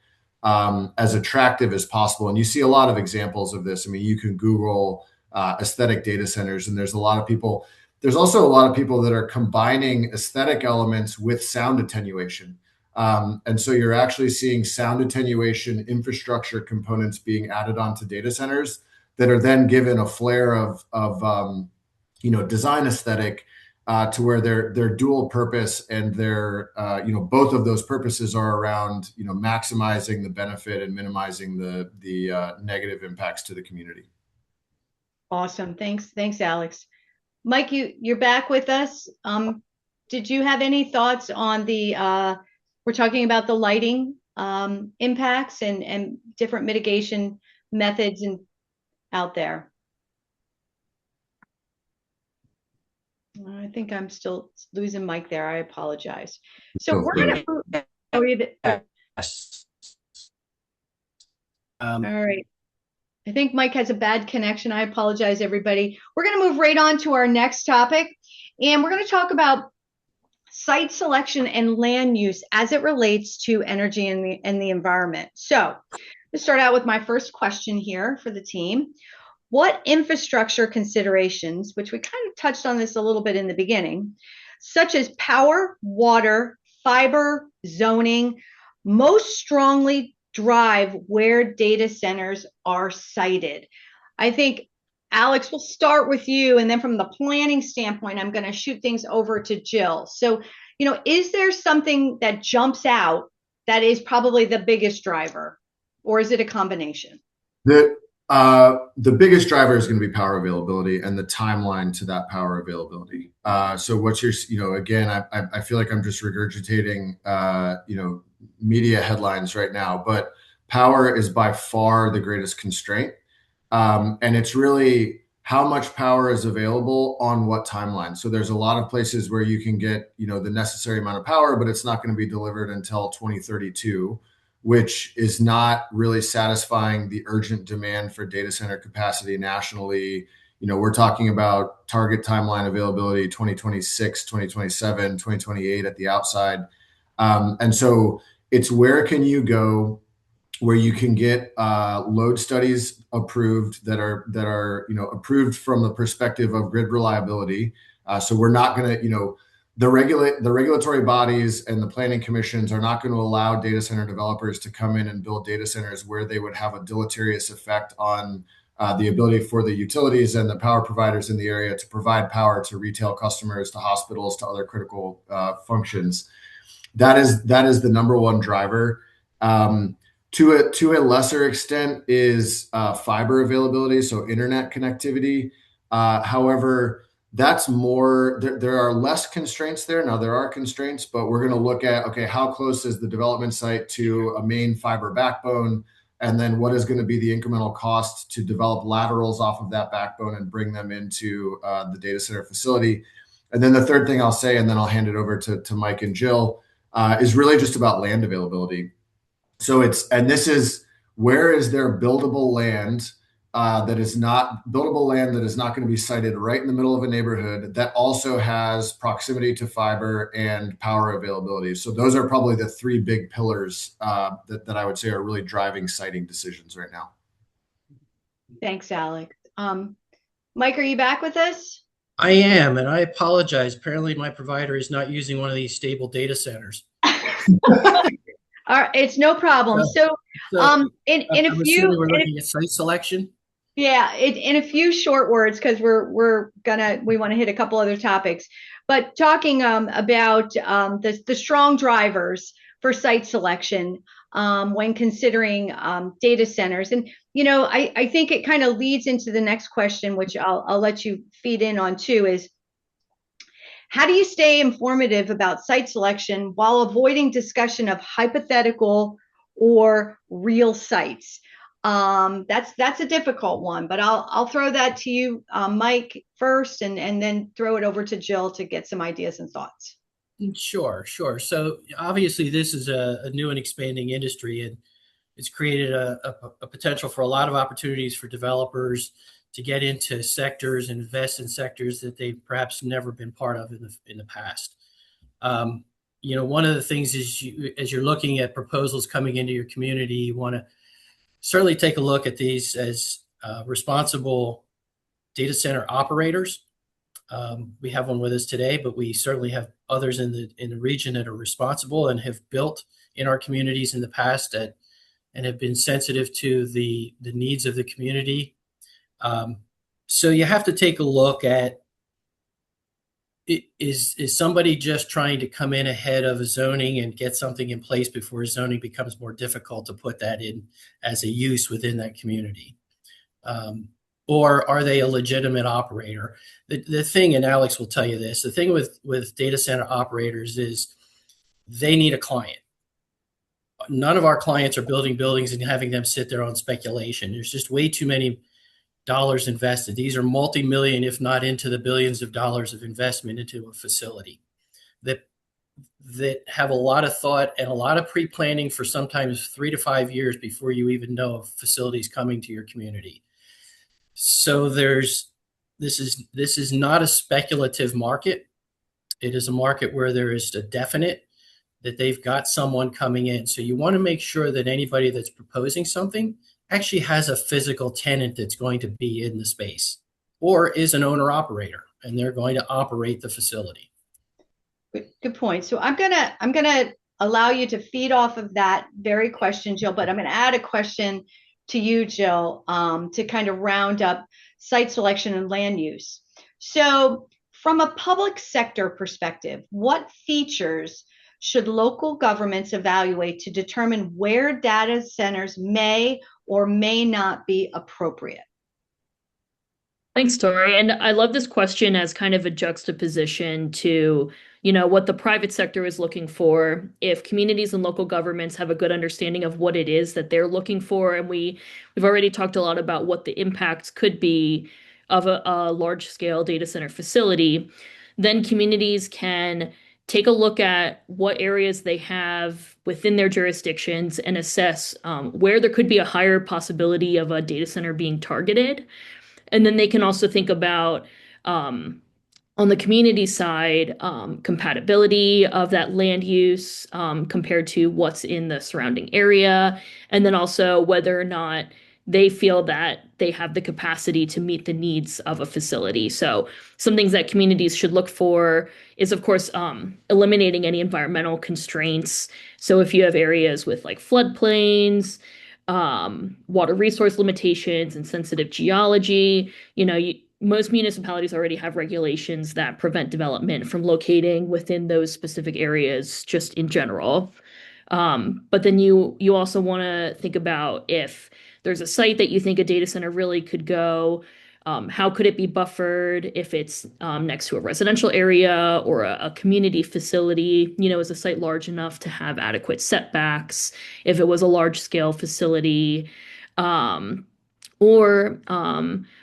as attractive as possible. And you see a lot of examples of this. I mean, you can Google aesthetic data centers, and there's also a lot of people that are combining aesthetic elements with sound attenuation. And so you're actually seeing sound attenuation infrastructure components being added onto data centers that are then given a flair of design aesthetic, to where they're dual purpose, and they're both of those purposes are around maximizing the benefit and minimizing the negative impacts to the community. Awesome. Thanks, Alex. Mike, you're back with us. Did you have any thoughts on we're talking about the lighting impacts and different mitigation methods out there? I think I'm still losing Mike there. I apologize. So we're going to move. All right. I think Mike has a bad connection. I apologize, everybody. We're going to move right on to our next topic, and we're going to talk about site selection and land use as it relates to energy and the environment. So let's start out with my first question here for the team. What infrastructure considerations, which we kind of touched on this a little bit in the beginning, such as power, water, fiber, zoning, most strongly drive where data centers are sited? I think, Alex, we'll start with you, and then from the planning standpoint, I'm going to shoot things over to Jill. So, is there something that jumps out that is probably the biggest driver, or is it a combination? The biggest driver is going to be power availability and the timeline to that power availability. So what's your, again, I feel like I'm just regurgitating, media headlines right now, but power is by far the greatest constraint. And it's really how much power is available on what timeline. So there's a lot of places where you can get, the necessary amount of power, but it's not going to be delivered until 2032. Which is not really satisfying the urgent demand for data center capacity nationally. We're talking about target timeline availability 2026, 2027, 2028 at the outside. And so it's where can you go where you can get load studies approved that are approved from the perspective of grid reliability. So we're not going to, the regulatory bodies and the planning commissions are not going to allow data center developers to come in and build data centers where they would have a deleterious effect on the ability for the utilities and the power providers in the area to provide power to retail customers, to hospitals, to other critical functions. That is the number one driver. To a lesser extent is fiber availability, so internet connectivity. However, that's more, there are less constraints there. Now there are constraints, but we're going to look at, okay, how close is the development site to a main fiber backbone? And then what is going to be the incremental cost to develop laterals off of that backbone and bring them into the data center facility? And then the third thing I'll say, and then I'll hand it over to Mike and Jill, is really just about land availability. So this is, where is there buildable land that is not going to be sited right in the middle of a neighborhood that also has proximity to fiber and power availability. So those are probably the three big pillars that I would say are really driving siting decisions right now. Thanks, Alex. Mike, are you back with us? I am, and I apologize. Apparently my provider is not using one of these stable data centers. All right, it's no problem. So in a few, we're looking at site selection. Yeah, in a few short words, because we want to hit a couple other topics, but talking about the strong drivers for site selection when considering data centers, and I think it kind of leads into the next question, which I'll let you feed in on too, is how do you stay informative about site selection while avoiding discussion of hypothetical or real sites? That's a difficult one, but I'll throw that to you, Mike, first, and then throw it over to Jill to get some ideas and thoughts. Sure, sure. So obviously, this is a new and expanding industry, and it's created a potential for a lot of opportunities for developers to get into sectors and invest in sectors that they've perhaps never been part of in the past. One of the things is as you're looking at proposals coming into your community, you want to certainly take a look at these as responsible data center operators. We have one with us today, but we certainly have others in the region that are responsible and have built in our communities in the past and have been sensitive to the needs of the community. So you have to take a look at, is somebody just trying to come in ahead of a zoning and get something in place before zoning becomes more difficult to put that in as a use within that community? Or are they a legitimate operator? The thing, and Alex will tell you this, the thing with data center operators is they need a client. None of our clients are building buildings and having them sit there on speculation. There's just way too many dollars invested. These are multi-million, if not into the billions of dollars of investment into a facility that have a lot of thought and a lot of pre-planning for sometimes 3 to 5 years before you even know a facility is coming to your community. So this is not a speculative market. It is a market where there is a definite that they've got someone coming in. So you want to make sure that anybody that's proposing something actually has a physical tenant that's going to be in the space or is an owner operator and they're going to operate the facility. Good point. So I'm gonna allow you to feed off of that very question, Jill, but I'm gonna add a question to you, Jill, to kind of round up site selection and land use. So from a public sector perspective, what features should local governments evaluate to determine where data centers may or may not be appropriate? Thanks, Tori. And I love this question as kind of a juxtaposition to, what the private sector is looking for. If communities and local governments have a good understanding of what it is that they're looking for, and we've already talked a lot about what the impacts could be of a large-scale data center facility, then communities can take a look at what areas they have within their jurisdictions and assess where there could be a higher possibility of a data center being targeted. And then they can also think about, on the community side, compatibility of that land use compared to what's in the surrounding area, and then also whether or not they feel that they have the capacity to meet the needs of a facility. So some things that communities should look for is, of course, eliminating any environmental constraints. So if you have areas with like floodplains, water resource limitations and sensitive geology, most municipalities already have regulations that prevent development from locating within those specific areas just in general. But then you also want to think about if there's a site that you think a data center really could go, how could it be buffered if it's next to a residential area or a community facility? Is a site large enough to have adequate setbacks if it was a large scale facility? Or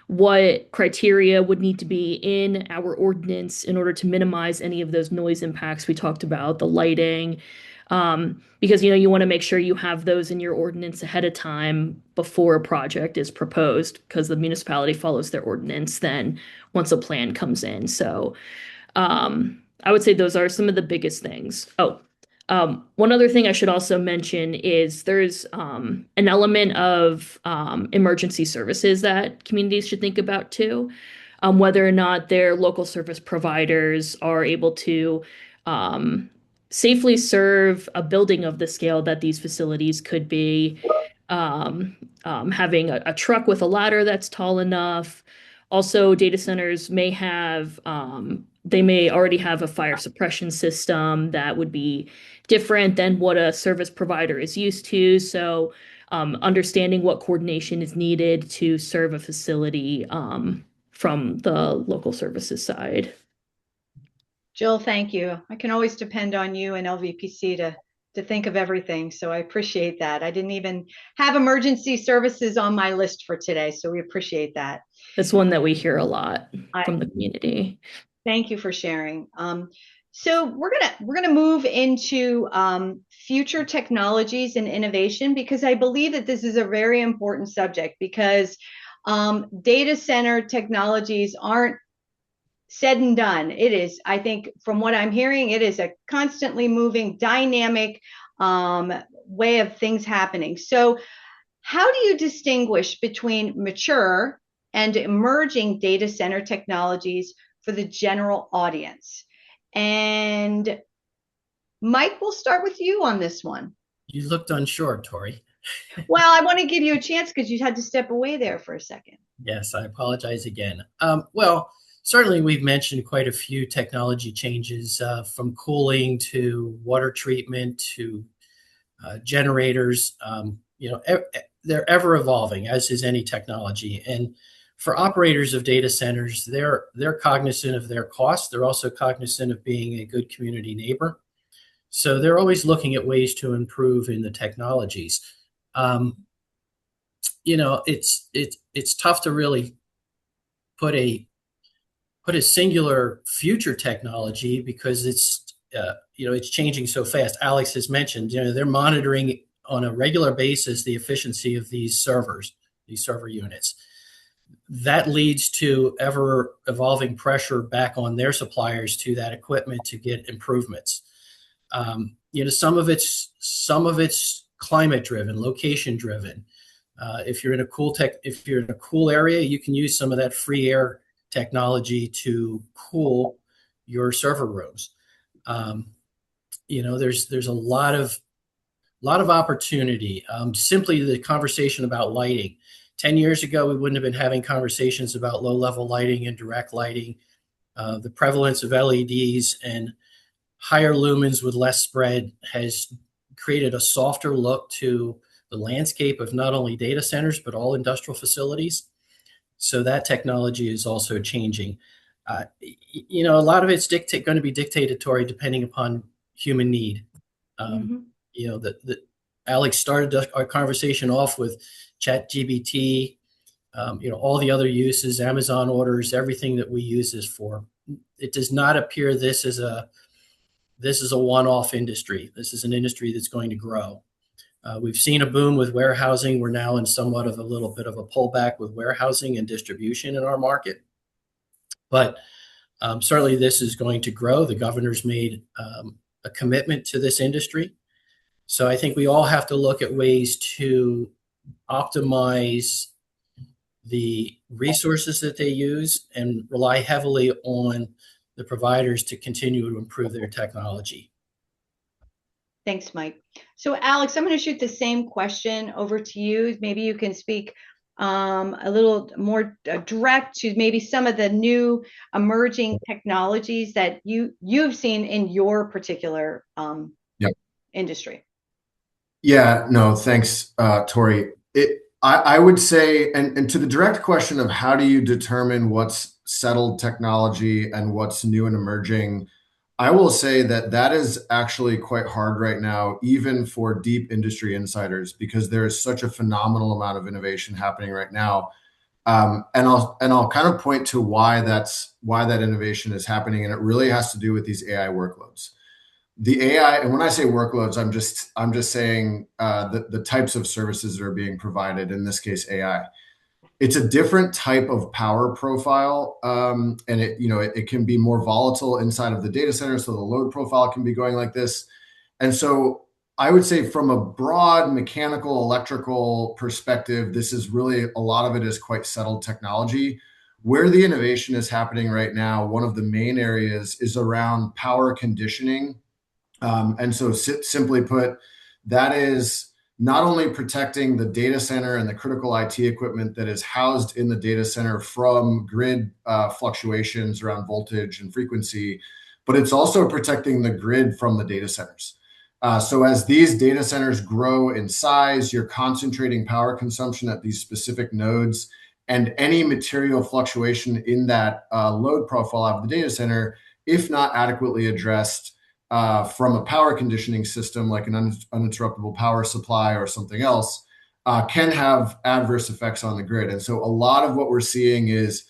what criteria would need to be in our ordinance in order to minimize any of those noise impacts we talked about, the lighting, because you want to make sure you have those in your ordinance ahead of time before a project is proposed, because the municipality follows their ordinance then once a plan comes in. So I would say those are some of the biggest things. One other thing I should also mention is there's an element of emergency services that communities should think about too, whether or not their local service providers are able to safely serve a building of the scale that these facilities could be, having a truck with a ladder that's tall enough. Also, data centers may have, they may already have a fire suppression system that would be different than what a service provider is used to. So understanding what coordination is needed to serve a facility from the local services side. Jill, thank you. I can always depend on you and LVPC to think of everything. So I appreciate that. I didn't even have emergency services on my list for today. So we appreciate that. That's one that we hear a lot from the community. Thank you for sharing. So we're gonna move into future technologies and innovation, because I believe that this is a very important subject, because data center technologies aren't said and done. It is, I think, from what I'm hearing, it is a constantly moving, dynamic way of things happening. So how do you distinguish between mature and emerging data center technologies for the general audience? And Mike, we'll start with you on this one. You looked unsure, Tori. Well, I want to give you a chance because you had to step away there for a second. Yes, I apologize again. Well, certainly we've mentioned quite a few technology changes, from cooling to water treatment to generators. They're ever evolving, as is any technology. And for operators of data centers, they're cognizant of their costs. They're also cognizant of being a good community neighbor. So they're always looking at ways to improve in the technologies. It's tough to really put a singular future technology, because it's changing so fast. Alex has mentioned, they're monitoring on a regular basis the efficiency of these server units. That leads to ever evolving pressure back on their suppliers to that equipment to get improvements. Some of it's climate driven, location driven. If you're in a cool area, you can use some of that free air technology to cool your server rooms. There's a lot of opportunity. Simply the conversation about lighting. 10 years ago, we wouldn't have been having conversations about low-level lighting and direct lighting. The prevalence of LEDs and higher lumens with less spread has created a softer look to the landscape of not only data centers, but all industrial facilities. So that technology is also changing. A lot of it's going to be dictated, Tori, depending upon human need. Alex started our conversation off with ChatGPT, all the other uses, Amazon orders, everything that we use this for. It does not appear this is a one-off industry. This is an industry that's going to grow. We've seen a boom with warehousing. We're now in somewhat of a little bit of a pullback with warehousing and distribution in our market. But certainly this is going to grow. The governor's made a commitment to this industry. So I think we all have to look at ways to optimize the resources that they use and rely heavily on the providers to continue to improve their technology. Thanks, Mike. So Alex, I'm going to shoot the same question over to you. Maybe you can speak a little more direct to maybe some of the new emerging technologies that you've seen in your particular industry. Yeah, no, thanks, Tori. I would say, and to the direct question of how do you determine what's settled technology and what's new and emerging, I will say that is actually quite hard right now, even for deep industry insiders, because there is such a phenomenal amount of innovation happening right now. And I'll kind of point to why that innovation is happening, and it really has to do with these AI workloads. The AI, and when I say workloads, I'm just saying the types of services that are being provided. In this case, AI. It's a different type of power profile, and it can be more volatile inside of the data center, so the load profile can be going like this. And so I would say from a broad mechanical, electrical perspective, this is really, a lot of it is quite settled technology. Where the innovation is happening right now, one of the main areas is around power conditioning. And so simply put, that is not only protecting the data center and the critical IT equipment that is housed in the data center from grid fluctuations around voltage and frequency, but it's also protecting the grid from the data centers. So as these data centers grow in size, you're concentrating power consumption at these specific nodes, and any material fluctuation in that load profile of the data center, if not adequately addressed from a power conditioning system like an uninterruptible power supply or something else, can have adverse effects on the grid. And so a lot of what we're seeing is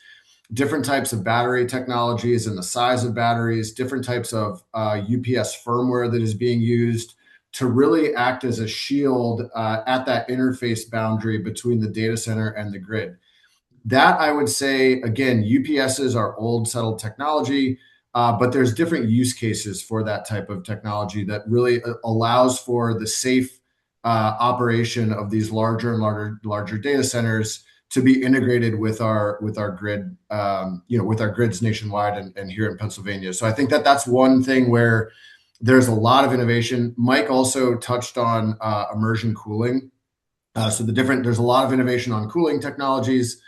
different types of battery technologies and the size of batteries, different types of UPS firmware that is being used to really act as a shield at that interface boundary between the data center and the grid. That, I would say, again, UPSs are old, settled technology, but there's different use cases for that type of technology that really allows for the safe operation of these larger and larger data centers to be integrated with our grid, with our grids nationwide and here in Pennsylvania. So I think that that's one thing where there's a lot of innovation. Mike also touched on immersion cooling. There's a lot of innovation on cooling technologies,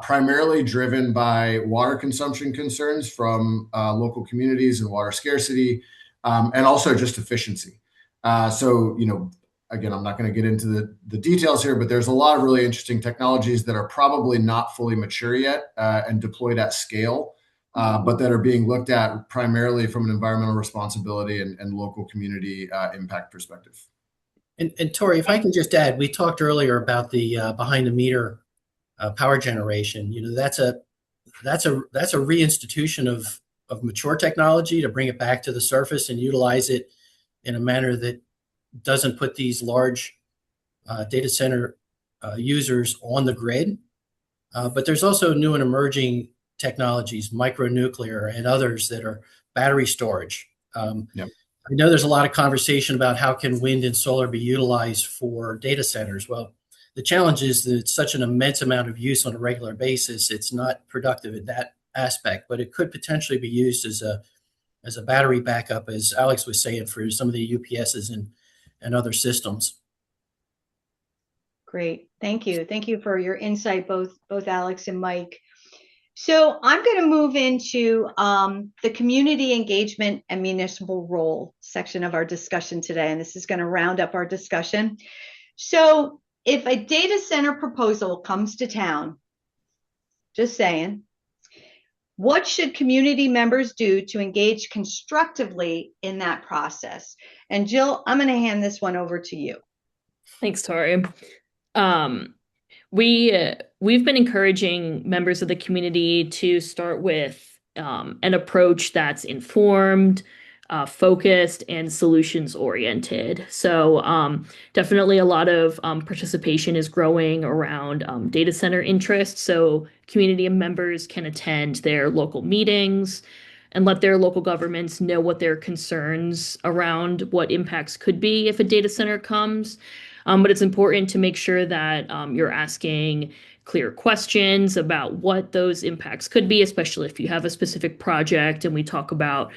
primarily driven by water consumption concerns from local communities and water scarcity, and also just efficiency. Again, I'm not going to get into the details here, but there's a lot of really interesting technologies that are probably not fully mature yet and deployed at scale, but that are being looked at primarily from an environmental responsibility and local community impact perspective. And Tori, if I can just add, we talked earlier about the behind the meter power generation. That's a reinstitution of mature technology to bring it back to the surface and utilize it in a manner that doesn't put these large data center users on the grid. But there's also new and emerging technologies, micronuclear and others that are battery storage. Yep. I know there's a lot of conversation about how can wind and solar be utilized for data centers. Well, the challenge is that it's such an immense amount of use on a regular basis. It's not productive in that aspect, but it could potentially be used as a battery backup, as Alex was saying, for some of the UPSs and other systems. Great. Thank you. Thank you for your insight, both Alex and Mike. So I'm going to move into the community engagement and municipal role section of our discussion today, and this is going to round up our discussion. So if a data center proposal comes to town, just saying, what should community members do to engage constructively in that process? And Jill, I'm going to hand this one over to you. Thanks, Tori. We've been encouraging members of the community to start with an approach that's informed, focused, and solutions oriented. So definitely a lot of participation is growing around data center interests. So community members can attend their local meetings and let their local governments know what their concerns around what impacts could be if a data center comes. But it's important to make sure that you're asking clear questions about what those impacts could be, especially if you have a specific project. And we talk about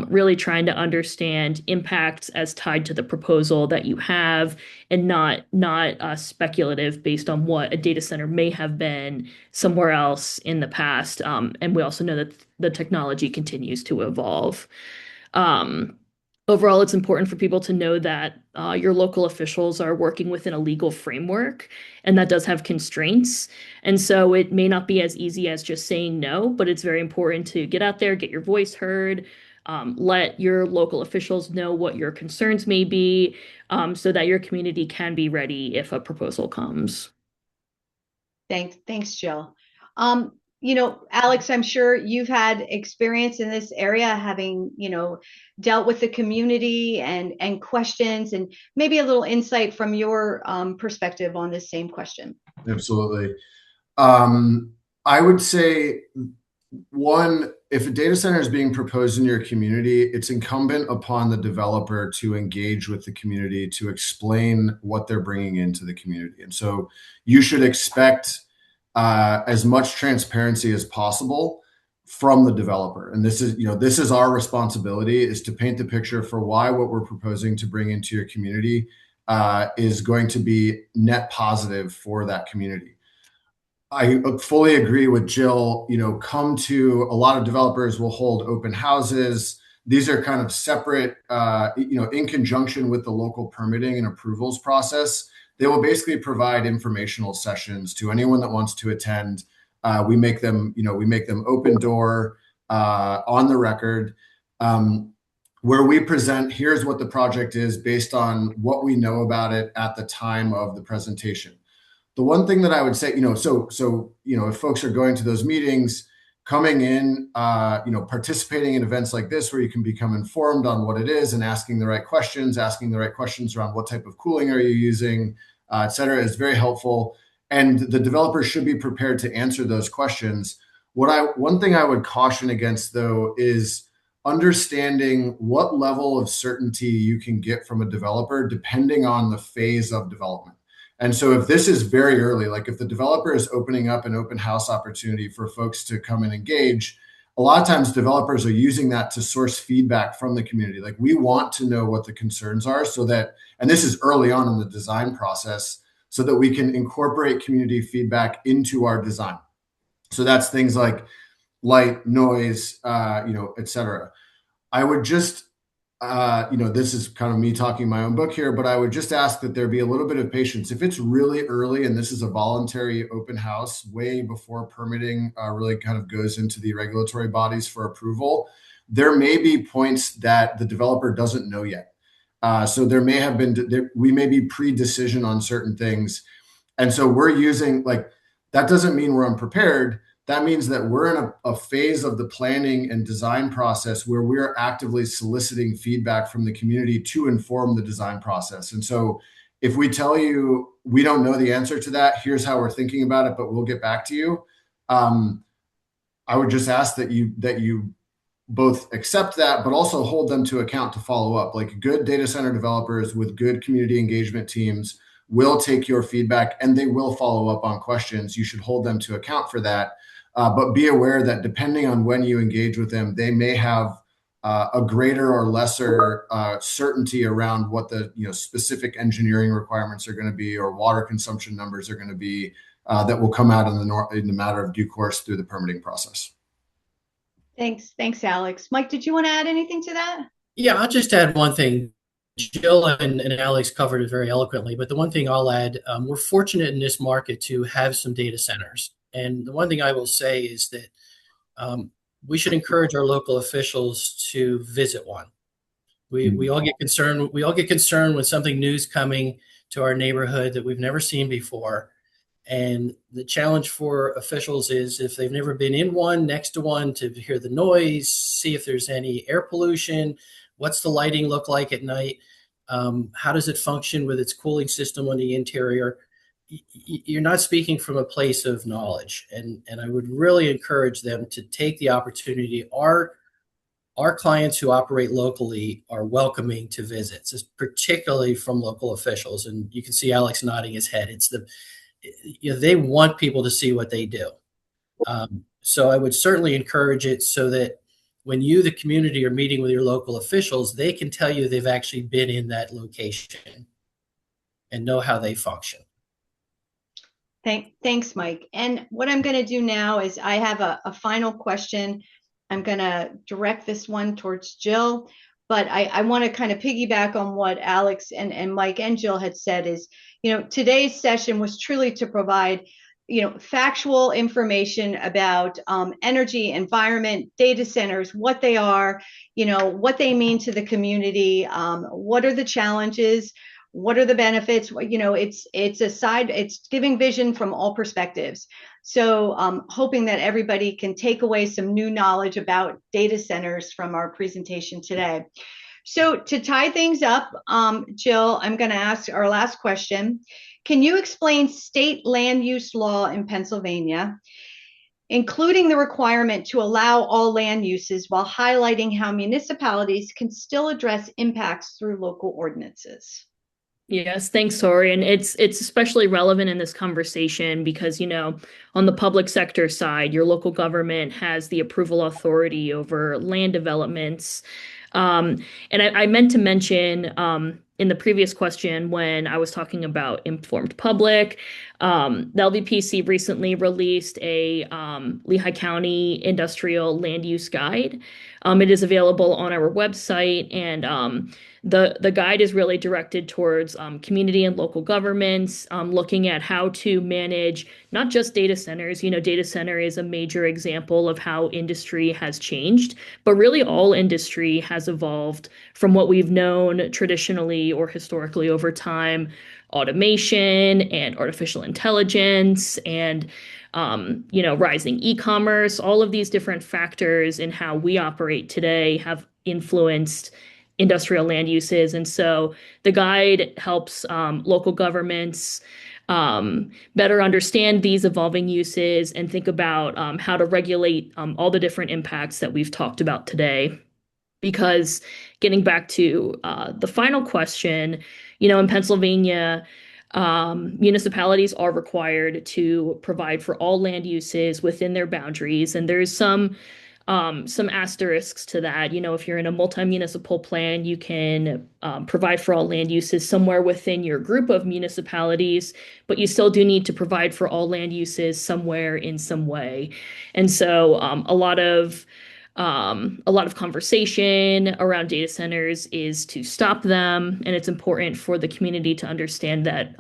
really trying to understand impacts as tied to the proposal that you have, and not speculative based on what a data center may have been somewhere else in the past. And we also know that the technology continues to evolve. Overall, it's important for people to know that your local officials are working within a legal framework, and that does have constraints. And so it may not be as easy as just saying no, but it's very important to get out there, get your voice heard, let your local officials know what your concerns may be, so that your community can be ready if a proposal comes. Thanks, Jill. Alex, I'm sure you've had experience in this area, having, dealt with the community and questions, and maybe a little insight from your perspective on this same question. Absolutely. I would say, one, if a data center is being proposed in your community, it's incumbent upon the developer to engage with the community to explain what they're bringing into the community. And so you should expect as much transparency as possible from the developer. And this is our responsibility, is to paint the picture for why what we're proposing to bring into your community is going to be net positive for that community. I fully agree with Jill. A lot of developers will hold open houses. these are kind of separate, in conjunction with the local permitting and approvals process. They will basically provide informational sessions to anyone that wants to attend. We make them open door, on the record, where we present, here's what the project is based on what we know about it at the time of the presentation. The one thing that I would say, if folks are going to those meetings, coming in, participating in events like this where you can become informed on what it is and asking the right questions around what type of cooling are you using, et cetera, is very helpful. And the developers should be prepared to answer those questions. One thing I would caution against, though, is understanding what level of certainty you can get from a developer depending on the phase of development. And so if this is very early, like if the developer is opening up an open house opportunity for folks to come and engage, a lot of times developers are using that to source feedback from the community. Like, we want to know what the concerns are so that, and this is early on in the design process, so that we can incorporate community feedback into our design. So that's things like light, noise, et cetera. I would just, this is kind of me talking my own book here, but I would just ask that there be a little bit of patience. If it's really early and this is a voluntary open house way before permitting really kind of goes into the regulatory bodies for approval, there may be points that the developer doesn't know yet. So there may have been, we may be pre-decision on certain things. And so we're using, that doesn't mean we're unprepared. That means that we're in a phase of the planning and design process where we're actively soliciting feedback from the community to inform the design process. And so if we tell you we don't know the answer to that, here's how we're thinking about it, but we'll get back to you, I would just ask that you both accept that, but also hold them to account to follow up. Like, good data center developers with good community engagement teams will take your feedback and they will follow up on questions. You should hold them to account for that. But be aware that depending on when you engage with them, they may have a greater or lesser certainty around what the specific engineering requirements are going to be, or water consumption numbers are going to be, that will come out in the matter of due course through the permitting process. Thanks, Alex. Mike, did you want to add anything to that? Yeah, I'll just add one thing. Jill and Alex covered it very eloquently, but the one thing I'll add, we're fortunate in this market to have some data centers. And the one thing I will say is that we should encourage our local officials to visit one. We all get concerned. We all get concerned when something new is coming to our neighborhood that we've never seen before. And the challenge for officials is, if they've never been in one, next to one, to hear the noise, see if there's any air pollution, what's the lighting look like at night, how does it function with its cooling system on the interior. You're not speaking from a place of knowledge. And I would really encourage them to take the opportunity. Our clients who operate locally are welcoming to visits, particularly from local officials. And you can see Alex nodding his head. They want people to see what they do. So I would certainly encourage it, so that when you, the community, are meeting with your local officials, they can tell you they've actually been in that location and know how they function. Thanks, Mike. And what I'm going to do now is, I have a final question. I'm going to direct this one towards Jill, but I want to kind of piggyback on what Alex and Mike and Jill had said. Is, today's session was truly to provide, factual information about energy, environment, data centers, what they are, what they mean to the community, what are the challenges, what are the benefits. It's giving vision from all perspectives. So hoping that everybody can take away some new knowledge about data centers from our presentation today. So to tie things up, Jill, I'm going to ask our last question. Can you explain state land use law in Pennsylvania, including the requirement to allow all land uses, while highlighting how municipalities can still address impacts through local ordinances? Yes, thanks, Tori. And it's especially relevant in this conversation because, on the public sector side, your local government has the approval authority over land developments. And I meant to mention in the previous question, when I was talking about informed public, the LVPC recently released a Lehigh County industrial land use guide. It is available on our website, and the guide is really directed towards community and local governments, looking at how to manage not just data centers. Data center is a major example of how industry has changed, but really all industry has evolved from what we've known traditionally or historically over time: automation and artificial intelligence and rising e-commerce. All of these different factors in how we operate today have influenced industrial land uses. And so the guide helps local governments better understand these evolving uses and think about how to regulate all the different impacts that we've talked about today. Because getting back to the final question, in Pennsylvania, municipalities are required to provide for all land uses within their boundaries, and there's some asterisks to that. If you're in a multi-municipal plan, you can provide for all land uses somewhere within your group of municipalities, but you still do need to provide for all land uses somewhere in some way. And so a lot of conversation around data centers is to stop them, and it's important for the community to understand that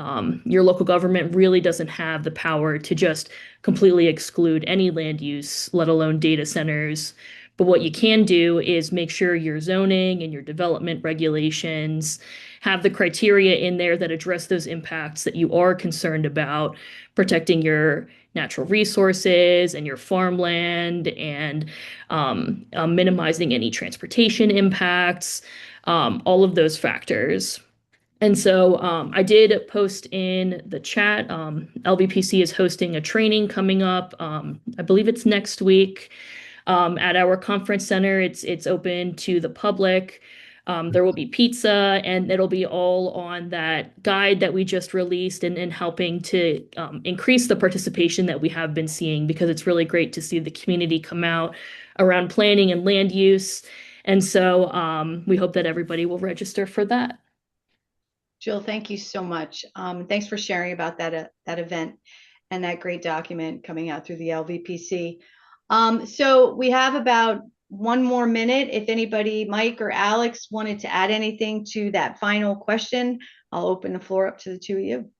your local government really doesn't have the power to just completely exclude any land use, let alone data centers. But what you can do is make sure your zoning and your development regulations have the criteria in there that address those impacts that you are concerned about, protecting your natural resources and your farmland, and minimizing any transportation impacts, all of those factors. And so I did post in the chat. LVPC is hosting a training coming up. I believe it's next week at our conference center. It's open to the public. There will be pizza, and it'll be all on that guide that we just released, and helping to increase the participation that we have been seeing, because it's really great to see the community come out around planning and land use. And so we hope that everybody will register for that. Jill, thank you so much. Thanks for sharing about that event and that great document coming out through the LVPC. So we have about one more minute. If anybody, Mike or Alex, wanted to add anything to that final question, I'll open the floor up to the two of you.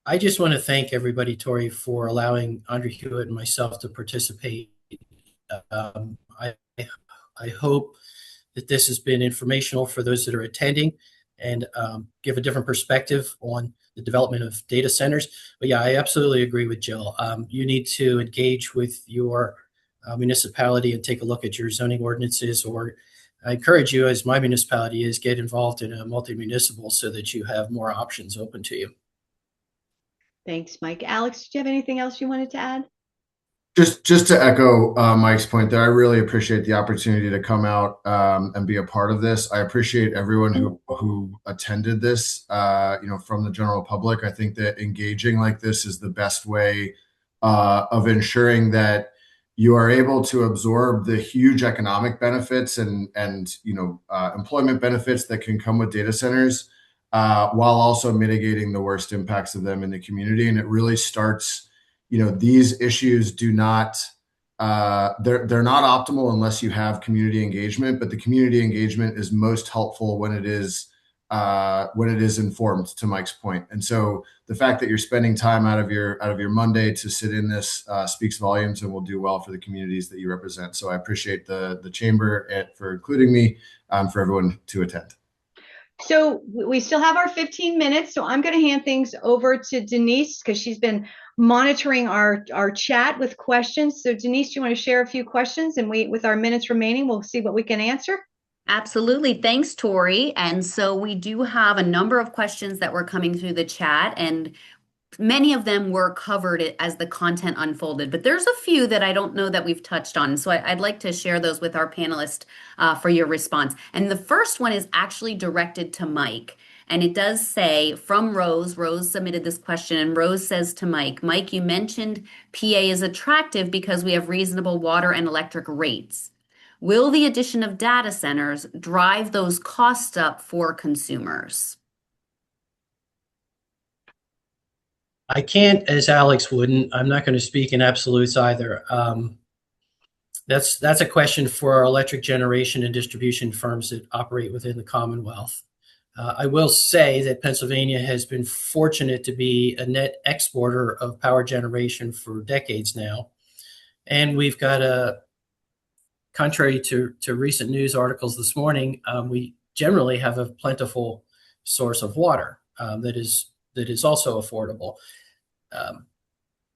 I just want to thank everybody, Tori, for allowing Ondra-Huyett and myself to participate. I hope that this has been informational for those that are attending, and give a different perspective on the development of data centers. But yeah, I absolutely agree with Jill. You need to engage with your municipality and take a look at your zoning ordinances, or I encourage you, as my municipality is, get involved in a multi-municipal so that you have more options open to you. Thanks, Mike. Alex, did you have anything else you wanted to add? Just to echo Mike's point there, I really appreciate the opportunity to come out and be a part of this. I appreciate everyone who attended this, from the general public. I think that engaging like this is the best way of ensuring that you are able to absorb the huge economic benefits and employment benefits that can come with data centers, while also mitigating the worst impacts of them in the community. And it really starts. These issues do not, they're not optimal unless you have community engagement, but the community engagement is most helpful when it is informed, to Mike's point. And so the fact that you're spending time out of your Monday to sit in this speaks volumes, and will do well for the communities that you represent. So I appreciate the chamber for including me, for everyone to attend. So we still have our 15 minutes. So I'm going to hand things over to Denise, because she's been monitoring our chat with questions. So Denise, do you want to share a few questions, and with our minutes remaining, we'll see what we can answer? Absolutely. Thanks, Tori. And so we do have a number of questions that were coming through the chat, and many of them were covered as the content unfolded, but there's a few that I don't know that we've touched on. So I'd like to share those with our panelists for your response. And the first one is actually directed to Mike. And it does say from Rose. Rose submitted this question, and Rose says to Mike, Mike, you mentioned PA is attractive because we have reasonable water and electric rates. Will the addition of data centers drive those costs up for consumers? I can't, as Alex wouldn't. I'm not going to speak in absolutes either. That's a question for our electric generation and distribution firms that operate within the Commonwealth. I will say that Pennsylvania has been fortunate to be a net exporter of power generation for decades now. And we've got contrary to recent news articles this morning, we generally have a plentiful source of water that is also affordable.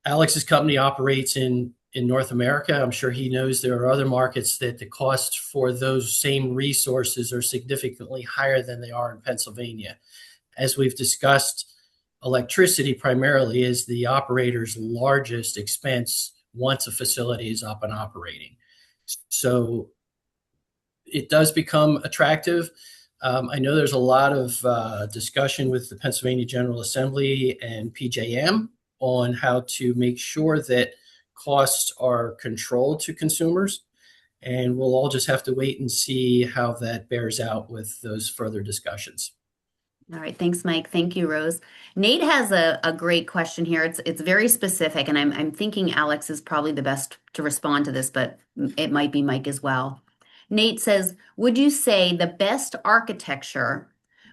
Alex's company operates in North America. I'm sure he knows there are other markets that the cost for those same resources are significantly higher than they are in Pennsylvania. As we've discussed, electricity primarily is the operator's largest expense once a facility is up and operating. So it does become attractive. I know there's a lot of discussion with the Pennsylvania General Assembly and PJM on how to make sure that costs are controlled to consumers. And we'll all just have to wait and see how that bears out with those further discussions. All right, thanks, Mike. Thank you, Rose. Nate has a great question here. It's very specific, and I'm thinking Alex is probably the best to respond to this, but it might be Mike as well. Nate says, would you say the best architecture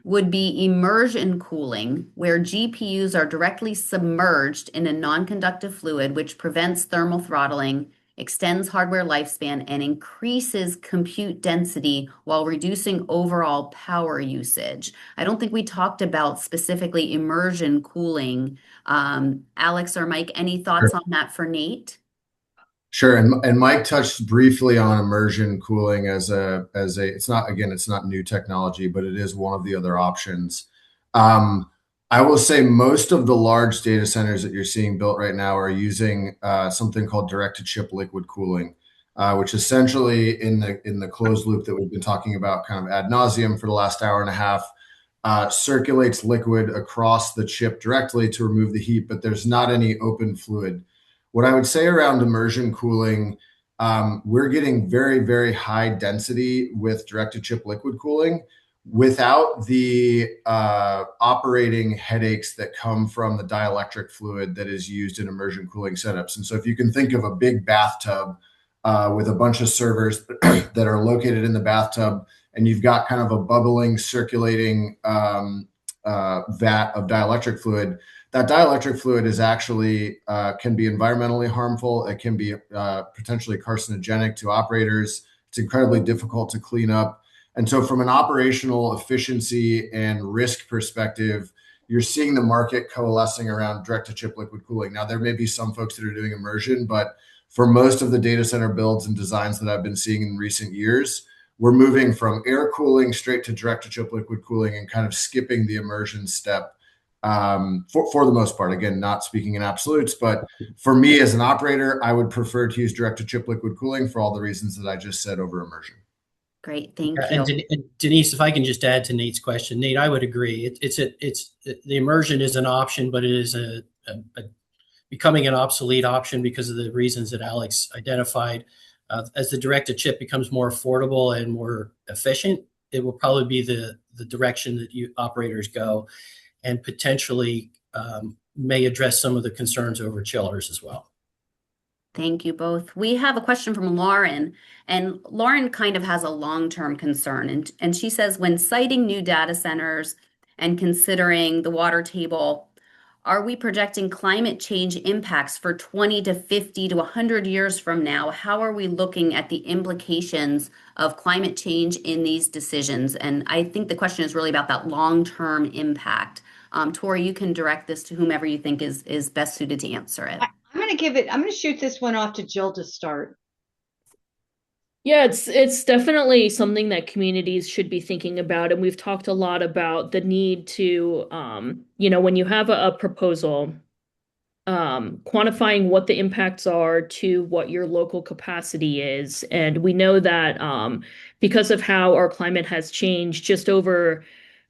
would be immersion cooling, where GPUs are directly submerged in a non-conductive fluid, which prevents thermal throttling, extends hardware lifespan, and increases compute density while reducing overall power usage? I don't think we talked about specifically immersion cooling. Alex or Mike, any thoughts on that for Nate? Sure, and Mike touched briefly on immersion cooling as it's not new technology, but it is one of the other options. I will say most of the large data centers that you're seeing built right now are using something called direct-to-chip liquid cooling, which essentially in the closed loop that we've been talking about kind of ad nauseum for the last hour and a half, circulates liquid across the chip directly to remove the heat, but there's not any open fluid. What I would say around immersion cooling, we're getting very, very high density with direct-to-chip liquid cooling without the operating headaches that come from the dielectric fluid that is used in immersion cooling setups. And so if you can think of a big bathtub with a bunch of servers that are located in the bathtub, and you've got kind of a bubbling, circulating vat of dielectric fluid, that dielectric fluid is actually can be environmentally harmful. It can be potentially carcinogenic to operators. It's incredibly difficult to clean up. And so from an operational efficiency and risk perspective, you're seeing the market coalescing around direct-to-chip liquid cooling. Now, there may be some folks that are doing immersion, but for most of the data center builds and designs that I've been seeing in recent years, we're moving from air cooling straight to direct-to-chip liquid cooling and kind of skipping the immersion step. For the most part, again, not speaking in absolutes, but for me as an operator, I would prefer to use direct-to-chip liquid cooling for all the reasons that I just said over immersion. Great, thank you. And Denise, if I can just add to Nate's question, Nate, I would agree. The immersion is an option, but it is a becoming an obsolete option because of the reasons that Alex identified. As the direct-to-chip becomes more affordable and more efficient, it will probably be the direction that operators go, and potentially may address some of the concerns over chillers as well. Thank you both. We have a question from Lauren, and Lauren kind of has a long-term concern. And she says, when siting new data centers and considering the water table, are we projecting climate change impacts for 20 to 50 to 100 years from now? How are we looking at the implications of climate change in these decisions? And I think the question is really about that long-term impact. Tori, you can direct this to whomever you think is best suited to answer it. I'm going to shoot this one off to Jill to start. Yeah, it's definitely something that communities should be thinking about. And we've talked a lot about the need to, when you have a proposal, quantifying what the impacts are to what your local capacity is. And we know that because of how our climate has changed just over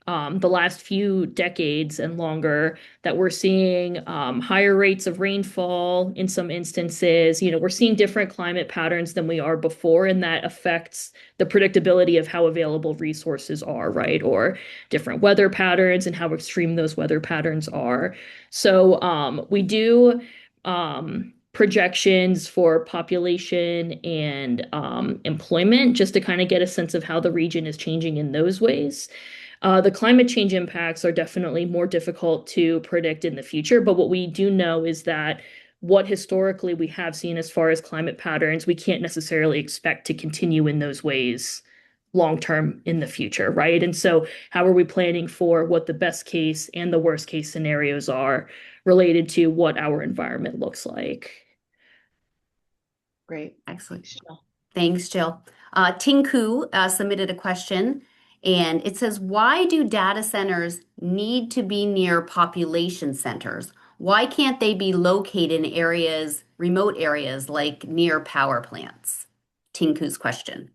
the last few decades and longer, that we're seeing higher rates of rainfall in some instances. We're seeing different climate patterns than we are before, and that affects the predictability of how available resources are, right? Or different weather patterns and how extreme those weather patterns are. So we do projections for population and employment, just to kind of get a sense of how the region is changing in those ways. The climate change impacts are definitely more difficult to predict in the future, but what we do know is that what historically we have seen as far as climate patterns, we can't necessarily expect to continue in those ways long term in the future, right? And so, how are we planning for what the best case and the worst case scenarios are related to what our environment looks like? Great. Excellent. Thanks, Jill. Tinku submitted a question, and it says, why do data centers need to be near population centers? Why can't they be located in areas, remote areas, like near power plants? Tinku's question.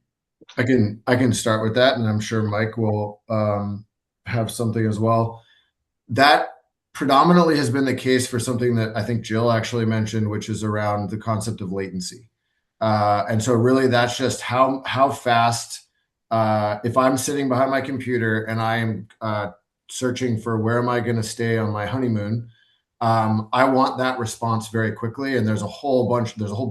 I can start with that, and I'm sure Mike will have something as well. That predominantly has been the case for something that I think Jill actually mentioned, which is around the concept of latency. And so really that's just how fast, if I'm sitting behind my computer and I am searching for where am I going to stay on my honeymoon, I want that response very quickly. And there's a whole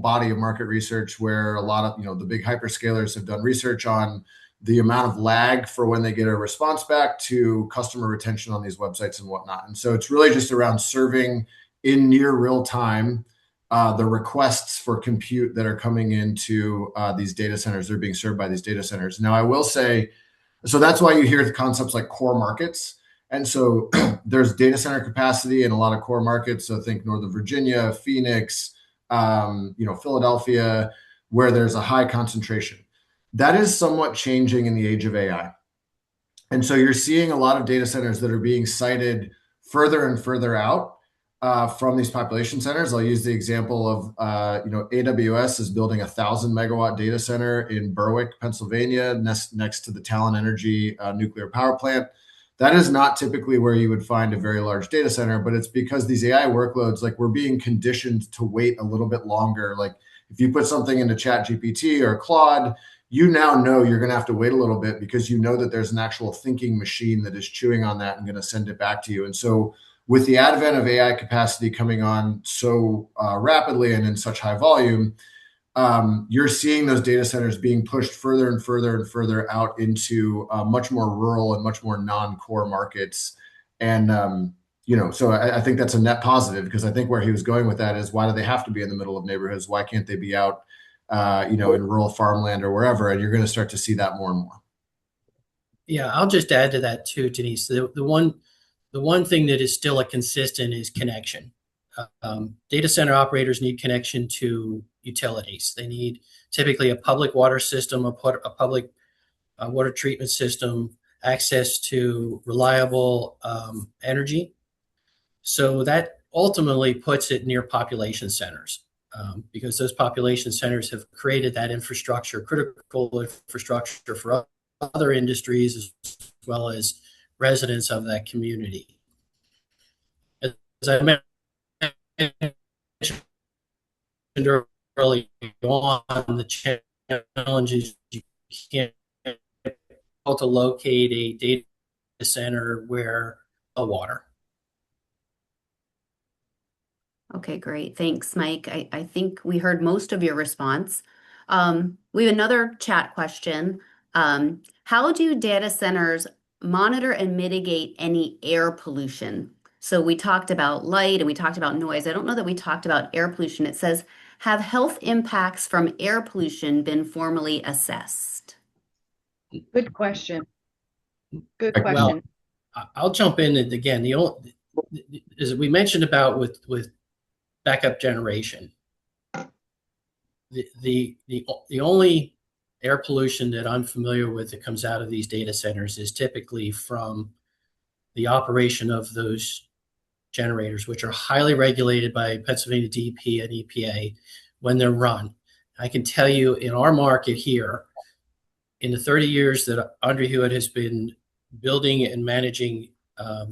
body of market research where a lot of, the big hyperscalers have done research on the amount of lag for when they get a response back to customer retention on these websites and whatnot. And so it's really just around serving in near real time the requests for compute that are coming into these data centers. They're being served by these data centers. Now, I will say, so that's why you hear the concepts like core markets. And so there's data center capacity in a lot of core markets. So think Northern Virginia, Phoenix, Philadelphia, where there's a high concentration. That is somewhat changing in the age of AI. And so you're seeing a lot of data centers that are being sited further and further out from these population centers. I'll use the example of, AWS is building a 1,000-megawatt data center in Berwick, Pennsylvania, next to the Talon Energy nuclear power plant. That is not typically where you would find a very large data center, but it's because these AI workloads, like we're being conditioned to wait a little bit longer. Like if you put something into ChatGPT or Claude, you now know you're going to have to wait a little bit because you know that there's an actual thinking machine that is chewing on that and going to send it back to you. And so with the advent of AI capacity coming on so rapidly and in such high volume, you're seeing those data centers being pushed further and further and further out into much more rural and much more non-core markets. And, so I think that's a net positive, because I think where he was going with that is, why do they have to be in the middle of neighborhoods? Why can't they be out, in rural farmland or wherever? And you're going to start to see that more and more. Yeah, I'll just add to that too, Denise. The one thing that is still a consistent is connection. Data center operators need connection to utilities. They need typically a public water system, a public water treatment system, access to reliable energy. So that ultimately puts it near population centers, because those population centers have created that infrastructure, critical infrastructure for other industries as well as residents of that community. As I mentioned early on, the challenge is you can't to locate a data center where a water. Okay, great. Thanks, Mike. I think we heard most of your response. We have another chat question. How do data centers monitor and mitigate any air pollution? So we talked about light and we talked about noise. I don't know that we talked about air pollution. It says, have health impacts from air pollution been formally assessed? Good question. Good question. Well, I'll jump in, and again, as we mentioned about with backup generation, the only air pollution that I'm familiar with that comes out of these data centers is typically from the operation of those generators, which are highly regulated by Pennsylvania DEP and EPA when they're run. I can tell you, in our market here, in the 30 years that Ondra-Huyett has been building and managing,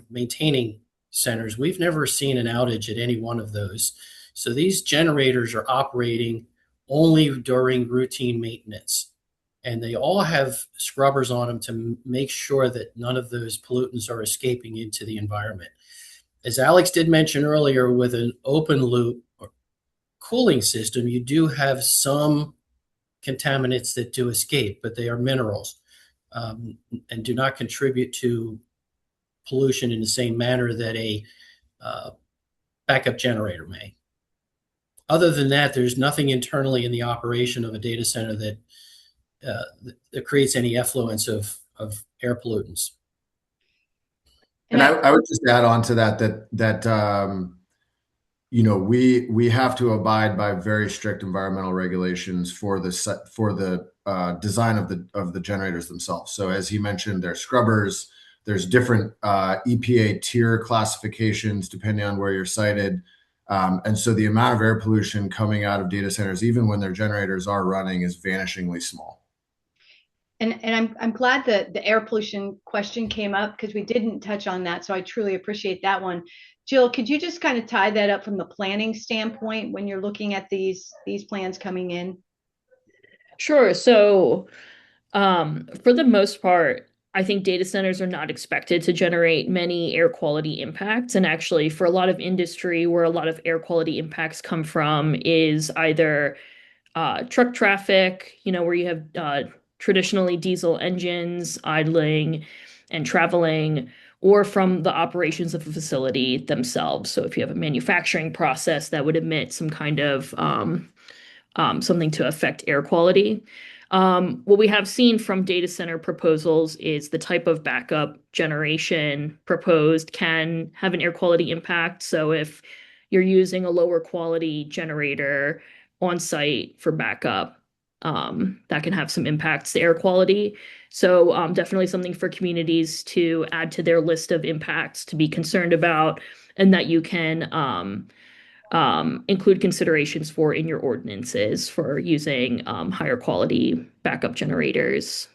maintaining centers, we've never seen an outage at any one of those. So these generators are operating only during routine maintenance, and they all have scrubbers on them to make sure that none of those pollutants are escaping into the environment. As Alex did mention earlier, with an open loop cooling system, you do have some contaminants that do escape, but they are minerals, and do not contribute to pollution in the same manner that a backup generator may. Other than that, there's nothing internally in the operation of a data center that creates any effluence of air pollutants. And I would just add on to that we have to abide by very strict environmental regulations for the design of the generators themselves. So as he mentioned, there's scrubbers, there's different EPA tier classifications depending on where you're sited. And so the amount of air pollution coming out of data centers, even when their generators are running, is vanishingly small. And I'm glad that the air pollution question came up because we didn't touch on that. So I truly appreciate that one. Jill, could you just kind of tie that up from the planning standpoint when you're looking at these plans coming in? Sure. So for the most part, I think data centers are not expected to generate many air quality impacts. And actually, for a lot of industry, where a lot of air quality impacts come from is either truck traffic, where you have traditionally diesel engines idling and traveling, or from the operations of a facility themselves. So if you have a manufacturing process that would emit some kind of something to affect air quality. What we have seen from data center proposals is the type of backup generation proposed can have an air quality impact. So if you're using a lower quality generator on site for backup, that can have some impacts to air quality. So definitely something for communities to add to their list of impacts to be concerned about, and that you can include considerations for in your ordinances for using higher quality backup generators.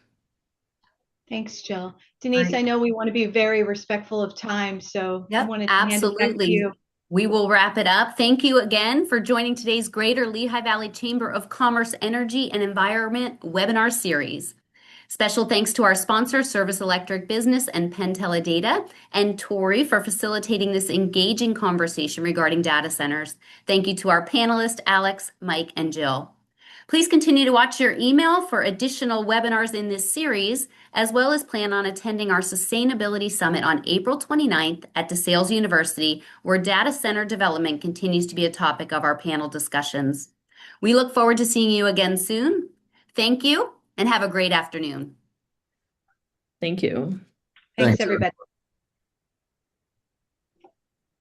Thanks, Jill. Denise, Right. I know we want to be very respectful of time, so I Yep, wanted to hand it back to absolutely. you. We will wrap it up. Thank you again for joining today's Greater Lehigh Valley Chamber of Commerce Energy and Environment webinar series. Special thanks to our sponsor, Service Electric Business and Penteledata, and Tori for facilitating this engaging conversation regarding data centers. Thank you to our panelists, Alex, Mike, and Jill. Please continue to watch your email for additional webinars in this series, as well as plan on attending our Sustainability Summit on April 29th at DeSales University, where data center development continues to be a topic of our panel discussions. We look forward to seeing you again soon. Thank you, and have a great afternoon. Thank you. Thanks, Thanks, everybody.